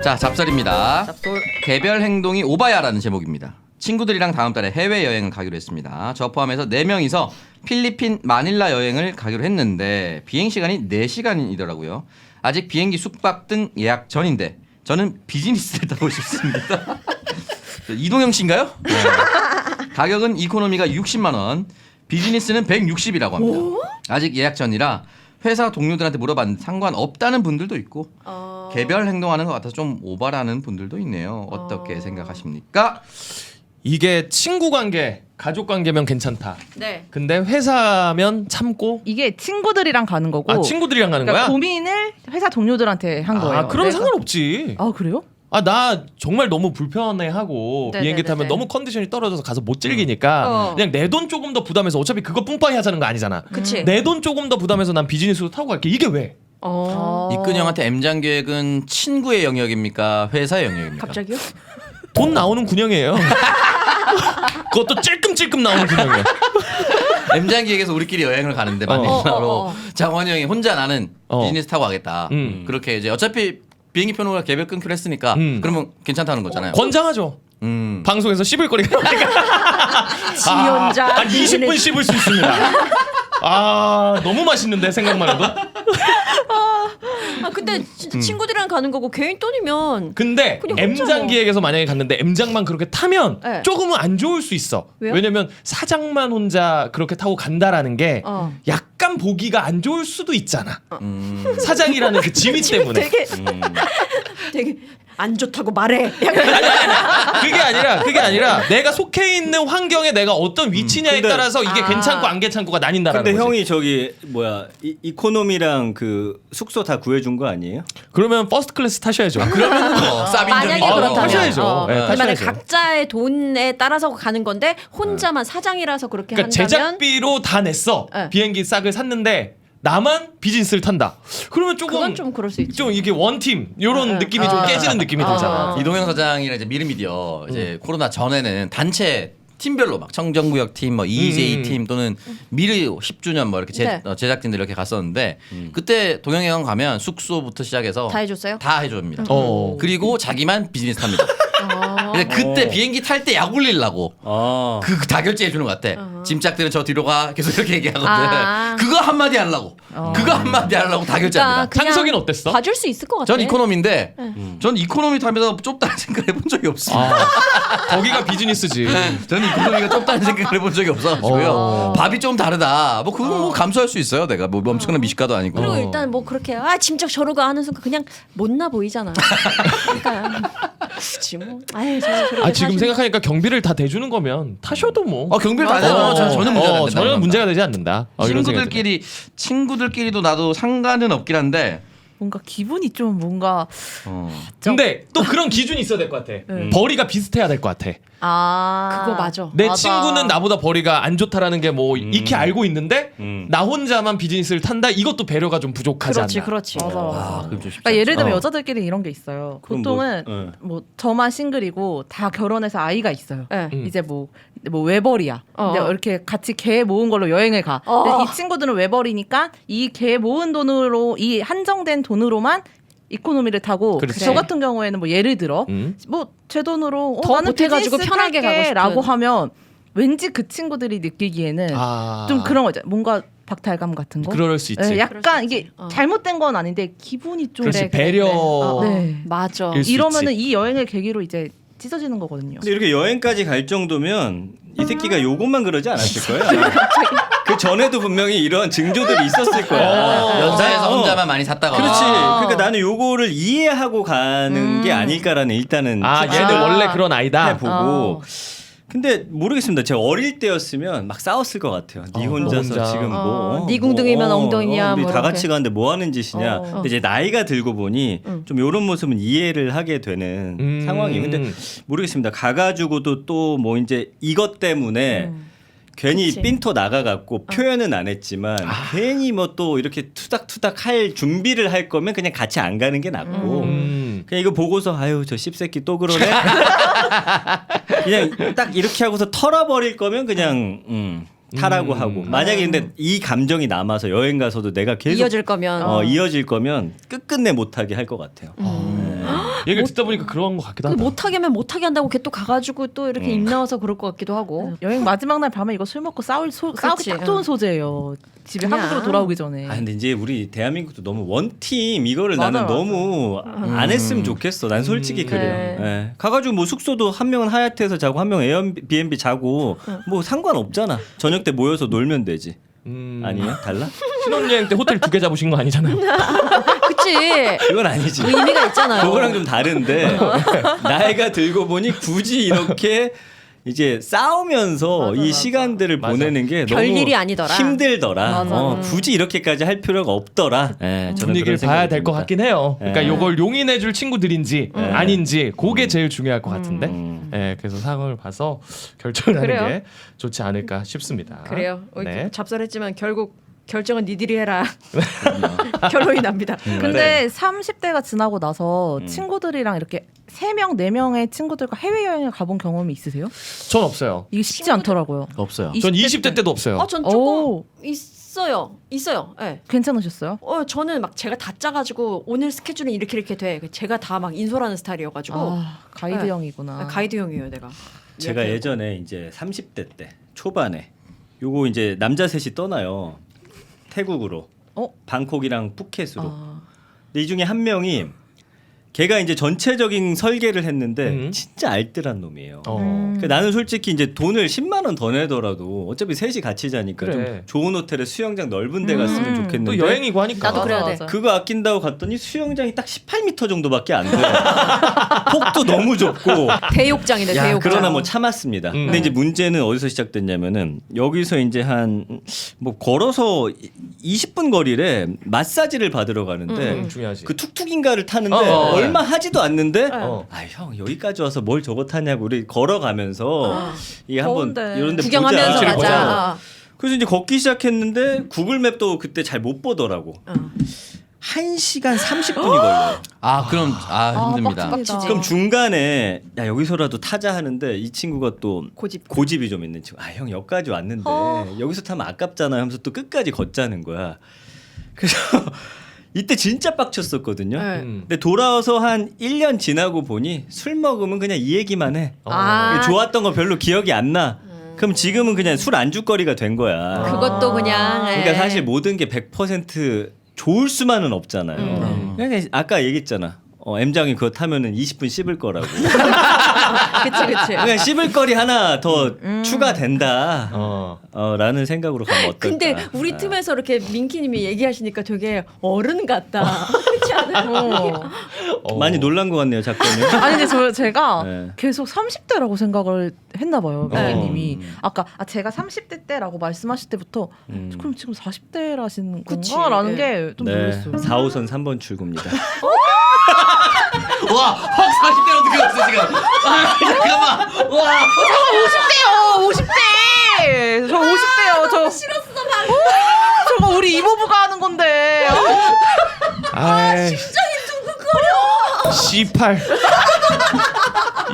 자, 잡설입니다. 잡솔. 개별 행동이 오바야라는 제목입니다. 친구들이랑 다음 달에 해외 여행을 가기로 했습니다. 저 포함해서 4명이서 필리핀 마닐라 여행을 가기로 했는데 비행 시간이 4시간이더라고요. 아직 비행기 숙박 등 예약 전인데 저는 비즈니스를 타고 싶습니다. 이동영 씨인가요? 네. 가격은 이코노미가 60만 원, 비즈니스는 160이라고 합니다. 아직 예약 전이라 회사 동료들한테 물어봤는데 상관없다는 분들도 있고 개별 행동하는 것 같아서 좀 오바라는 분들도 있네요. 어떻게 생각하십니까? 이게 친구 관계, 가족 관계면 괜찮다. 네. 근데 회사면 참고 이게 친구들이랑 가는 거고. 아, 친구들이랑 가는 그러니까 거야? 고민을 회사 동료들한테 한 거예요. 아, 그럼 내가- 상관없지. 아 그래요? 아, 나 정말 너무 불편해하고 네네네네. 비행기 타면 너무 컨디션이 떨어져서 가서 못 즐기니까 그냥 내 돈 조금 더 부담해서 어차피 그거 뿜빠이 하자는 거 아니잖아. 그치. 내 돈 조금 더 부담해서 난 비즈니스로 타고 갈게. 이게 왜? 이근영한테 M장 계획은 친구의 영역입니까? 회사의 영역입니까? 갑자기요? 돈 나오는 군형이에요. 그것도 찔끔찔끔 나오는 군형이에요. M장 기획에서 우리끼리 여행을 가는데 마닐라로 장원이 형이 혼자 나는 비즈니스 타고 가겠다. 그렇게 이제 어차피 비행기 표는 개별 끊기로 했으니까 그러면 괜찮다는 거잖아요. 권장하죠. 방송에서 씹을 거리가 지 혼자 한 20분 씹을 수 있습니다. 아, 너무 맛있는데 생각만 해도. 아 근데 진짜 친구들이랑 가는 거고 개인 돈이면 근데 그냥 혼자 M장 뭐. 기획에서 만약에 갔는데 M장만 그렇게 타면 네. 조금은 안 좋을 수 있어. 왜요? 왜냐면 사장만 혼자 그렇게 타고 간다라는 게 약간 보기가 안 좋을 수도 있잖아. 사장이라는 그 지위 때문에. 되게 안 좋다고 말해. 약간 그게 아니라 내가 속해 있는 환경에 내가 어떤 위치냐에 근데- 따라서 이게 괜찮고 안 괜찮고가 나뉜다라는 근데 거지. 형이 저기 뭐야 이코노미랑 그 숙소 다 구해준 거 아니에요? 그러면 퍼스트 클래스 타셔야죠. 그러면 뭐 만약에 쌉인정이 그렇다면 타셔야죠. 네, 그러면 타셔야죠. 각자의 돈에 따라서 가는 건데 혼자만 사장이라서 그렇게 그러니까 한다면 제작비로 다 냈어. 네. 비행기 싹을 샀는데 나만 비즈니스를 탄다. 그러면 조금 그건 좀 그럴 수 있지. 좀 이게 원팀 이런 느낌이 좀 깨지는 느낌이 들잖아. 이동영 사장이랑 이제 미르미디어 이제 코로나 전에는 단체 팀별로 막 청정구역 팀, 뭐 EJ 팀 또는 미르 10주년 뭐 이렇게 네. 제작진들 이렇게 갔었는데 그때 동영이 형 가면 숙소부터 시작해서 다 해줬어요? 다 해줍니다. 그리고 자기만 비즈니스 탑니다. 근데 그때 비행기 탈 때 약 올리려고 아. 그 다 결제해 주는 것 같아. 짐짝들은 저 뒤로 가 계속 이렇게 얘기하거든. 아. 그거 한마디 하려고. 그거 한마디 하려고 다 결제합니다. 그냥 창석이는 어땠어? 봐줄 수 있을 것 같아. 전 이코노미인데 전 이코노미 타면서 좁다는 생각을 해본 적이 없습니다. 거기가 비즈니스지. 저는 이코노미가 좁다는 생각을 해본 적이 없어가지고요. 어. 밥이 좀 다르다. 뭐 그건 뭐 감수할 수 있어요. 내가 뭐 엄청난 미식가도 아니고. 그리고 일단 뭐 그렇게 짐작 저러고 하는 순간 그냥 못나 보이잖아. 그러니까 굳이 뭐. 아유 저렇게 아, 지금 사실- 생각하니까 경비를 다 대주는 거면 타셔도 뭐. 경비를 다 내면 전혀 문제가 안 된다. 전혀 문제가 되지 않는다. 이런 생각이 친구들끼리도 나도 상관은 없긴 한데. 뭔가 기분이 좀 뭔가 근데 또 그런 기준이 있어야 될 것 같아. 벌이가 비슷해야 될 것 같아. 그거 맞아. 내 맞아. 친구는 나보다 벌이가 안 좋다라는 게 뭐 익히 알고 있는데 나 혼자만 비즈니스를 탄다. 이것도 배려가 좀 부족하지 그렇지 않나. 그렇지. 맞아. 그럼 좀 쉽지 그러니까 예를 들면 어. 여자들끼리 이런 게 있어요. 그럼 보통은 뭐, 뭐 저만 싱글이고 다 결혼해서 아이가 있어요. 네. 이제 뭐 외벌이야. 근데 이렇게 같이 개 모은 걸로 여행을 가. 근데 이 친구들은 외벌이니까 이 개 모은 돈으로 이 한정된 돈으로만 이코노미를 타고 그렇지. 저 같은 경우에는 뭐 예를 들어 음. 뭐 제 돈으로 더 나는 보태가지고 비즈니스 편하게 가고 싶은. 라고 하면 왠지 그 친구들이 느끼기에는 좀 그런 거죠. 뭔가 박탈감 같은 거. 그럴 수 있지. 네, 약간 이게 어. 잘못된 건 아닌데 기분이 좀 그렇지. 그래, 배려. 네. 맞아. 일 수 이러면은 있지. 이 여행을 계기로 이제 찢어지는 거거든요. 근데 이렇게 여행까지 갈 정도면 이 새끼가 요것만 그러지 않았을 거야. 그 전에도 분명히 이런 징조들이 있었을 거야. 연사에서 어. 혼자만 많이 샀다가. 그렇지. 그러니까 나는 요거를 이해하고 가는 게 아닐까라는 일단은 얘들 추측을 원래 그런 아이다. 해보고. 근데 모르겠습니다. 제가 어릴 때였으면 막 싸웠을 것 같아요. 네 혼자서 혼자. 지금 뭐 네 궁둥이면 엉덩이냐, 우리 뭐 다 이렇게. 같이 가는데 뭐 하는 짓이냐. 근데 이제 나이가 들고 보니 좀 이런 모습은 이해를 하게 되는 상황이에요. 근데 모르겠습니다. 가가지고도 또 뭐 이제 이것 때문에 괜히 그치. 삔토 나가갖고 표현은 안 했지만 괜히 뭐 또 이렇게 투닥투닥 할 준비를 할 거면 그냥 같이 안 가는 게 낫고 그냥 이거 보고서 아유 저 씹새끼 또 그러네. 그냥 딱 이렇게 하고서 털어버릴 거면 그냥 타라고 하고 만약에 근데 이 감정이 남아서 여행 가서도 내가 계속 이어질 거면 이어질 거면 끝끝내 못하게 할 것 같아요. 얘기를 듣다 보니까 그런 것 같기도 하다. 못하게 하면 못하게 한다고 걔 또 가가지고 또 이렇게 입 나와서 그럴 것 같기도 하고. 여행 마지막 날 밤에 이거 술 먹고 싸우기 그렇지. 딱 좋은 소재예요. 집에 그냥. 한국으로 돌아오기 전에. 아 근데 이제 우리 대한민국도 너무 원팀 이거를 맞아, 나는 맞아. 너무 안 했으면 좋겠어. 난 솔직히 그래요. 네. 예. 가가지고 뭐 숙소도 한 명은 하얏트에서 자고 한 명은 에어비앤비 자고 뭐 상관없잖아. 저녁 때 모여서 놀면 되지. 아니에요? 달라? 신혼여행 때 호텔 2개 잡으신 거 아니잖아요. 그치. 그건 아니지. 의미가 있잖아요. 그거랑 좀 다른데 나이가 들고 보니 굳이 이렇게 이제 싸우면서 이 시간들을 맞아. 보내는 게 너무 별일이 아니더라. 힘들더라. 맞아. 굳이 이렇게까지 할 필요가 없더라. 예, 저는 분위기를 그런 봐야 생각이 될 것 듭니다. 같긴 해요. 그러니까 예. 요걸 용인해줄 친구들인지 아닌지 그게 제일 중요할 것 같은데. 음. 예, 그래서 상황을 봐서 결정을 하는 그래요. 게 좋지 않을까 싶습니다. 그래요. 네. 잡설했지만 결국 결정은 니들이 해라. 결론이 납니다. 근데 30대가 지나고 나서 친구들이랑 이렇게 3명, 4명의 친구들과 해외여행을 가본 경험이 있으세요? 전 없어요. 이게 쉽지 않더라고요. 없어요. 전 20대 때도 없어요. 전 조금 오. 있어요. 예. 괜찮으셨어요? 저는 막 제가 다 짜가지고 오늘 스케줄은 이렇게 돼. 제가 다 막 인솔하는 스타일이어가지고 가이드형이구나. 가이드형이에요, 내가. 제가 이야기하고. 예전에 이제 30대 때 초반에 요거 이제 남자 셋이 떠나요. 태국으로. 방콕이랑 푸켓으로. 근데 이 중에 한 명이 걔가 이제 전체적인 설계를 했는데 진짜 알뜰한 놈이에요. 그러니까 나는 솔직히 이제 돈을 10만 원 더 내더라도 어차피 셋이 같이 자니까 그래. 좀 좋은 호텔에 수영장 넓은 데 갔으면 좋겠는데 또 여행이고 하니까. 나도 그래야 돼. 그거 아낀다고 갔더니 수영장이 딱 18m 정도밖에 안 돼. 폭도 너무 좁고. 대욕장이네, 야, 대욕장. 그러나 뭐 참았습니다. 근데 이제 문제는 어디서 시작됐냐면은 여기서 이제 한 뭐 걸어서 20분 거리래 마사지를 받으러 가는데 중요하지. 그 툭툭인가를 타는데 어. 얼마 하지도 않는데 어. 아 형 여기까지 와서 뭘 저거 타냐고 우리 걸어가면서 이게 한번 더운데. 이런 데 구경하면서 보자. 맞아. 그래서 이제 걷기 시작했는데 구글맵도 그때 잘 못 보더라고. 1시간 30분이 걸려요. 아 그럼 힘듭니다. 빡치지. 그럼 중간에 야 여기서라도 타자 하는데 이 친구가 또 고집. 고집이 좀 있는 친구. 아 형 여기까지 왔는데 여기서 타면 아깝잖아 하면서 또 끝까지 걷자는 거야. 그래서 이때 진짜 빡쳤었거든요. 네. 근데 돌아와서 한 1년 지나고 보니 술 먹으면 그냥 이 얘기만 해. 좋았던 거 별로 기억이 안 나. 그럼 지금은 그냥 술 안주거리가 된 거야. 그것도 그냥. 그러니까 사실 모든 게 100% 좋을 수만은 없잖아요. 그냥 아까 얘기했잖아. M장이 그거 타면은 20분 씹을 거라고. 그치. 그냥 씹을 거리 하나 더 추가된다. 어. 라는 생각으로 가면 어떨까? 근데 우리 틈에서 이렇게 민키님이 얘기하시니까 되게 어른 같다. 그렇지 않아요? 많이 놀란 것 같네요, 작가님. 아니 근데 제가 네. 계속 30대라고 생각을 했나 봐요. 네. 미기님이 아까 제가 30대 때라고 말씀하실 때부터 그럼 지금 40대라시는 그치. 건가라는 네. 게 좀 네, 놀랐어요. 4호선 3번 출구입니다. 와, 확 40대로 어떻게 갔어 지금? 아, 잠깐만. 와. 50대요. 저 50대요. 저 싫었어 방금. 저거 우리 이모부가 하는 건데. 심장이 두근거려. C8.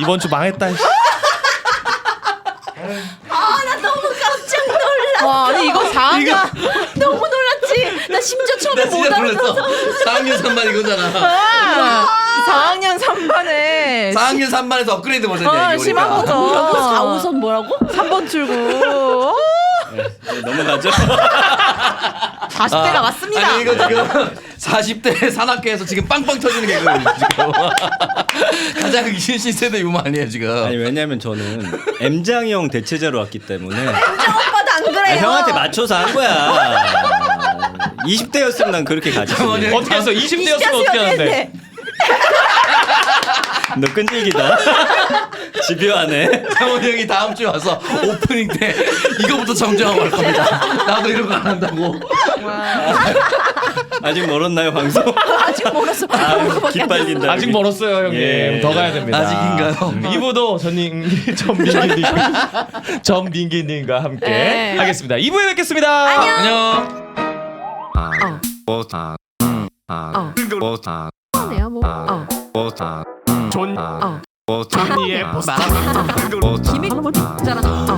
이번 주 망했다. 와 아니 이거 4학년 너무 놀랐지. 나 심지어 처음에 나 못 진짜 알아들었어. 놀랐어. 4학년 3반 이거잖아. 4학년 3반에 4학년 3반에서 업그레이드 버전이야 이게. 심한 우리가. 거죠. 4호선 뭐라고? 3번 출구. 네, 넘어가죠. 40대가 맞습니다. 아니 이거 지금 40대 산악회에서 지금 빵빵 터지는 개그거든요 지금. 가장 신세대 유머 아니에요 지금. 아니 왜냐면 저는 M장이 형 대체자로 왔기 때문에 오빠도 안 그래요. 형한테 맞춰서 한 거야. 20대였으면 난 그렇게 가지. 어떻게 했어? 20대였으면 어떻게 하는데? 너 끈질기다. 집요하네. 장원 형이 다음 주에 와서 오프닝 때 이거부터 정정하고 할 겁니다. 나도 이런 거 안 한다고. 아직 멀었나요 방송? 아직 멀었어. 기빨린다. 아직 멀었어요, 형님. 예. 더 가야 됩니다. 아직인가요? 2부도 전민기님과 함께 네. 하겠습니다. 2부에 뵙겠습니다. 안녕. 네요 뭐. 김이 잘한다.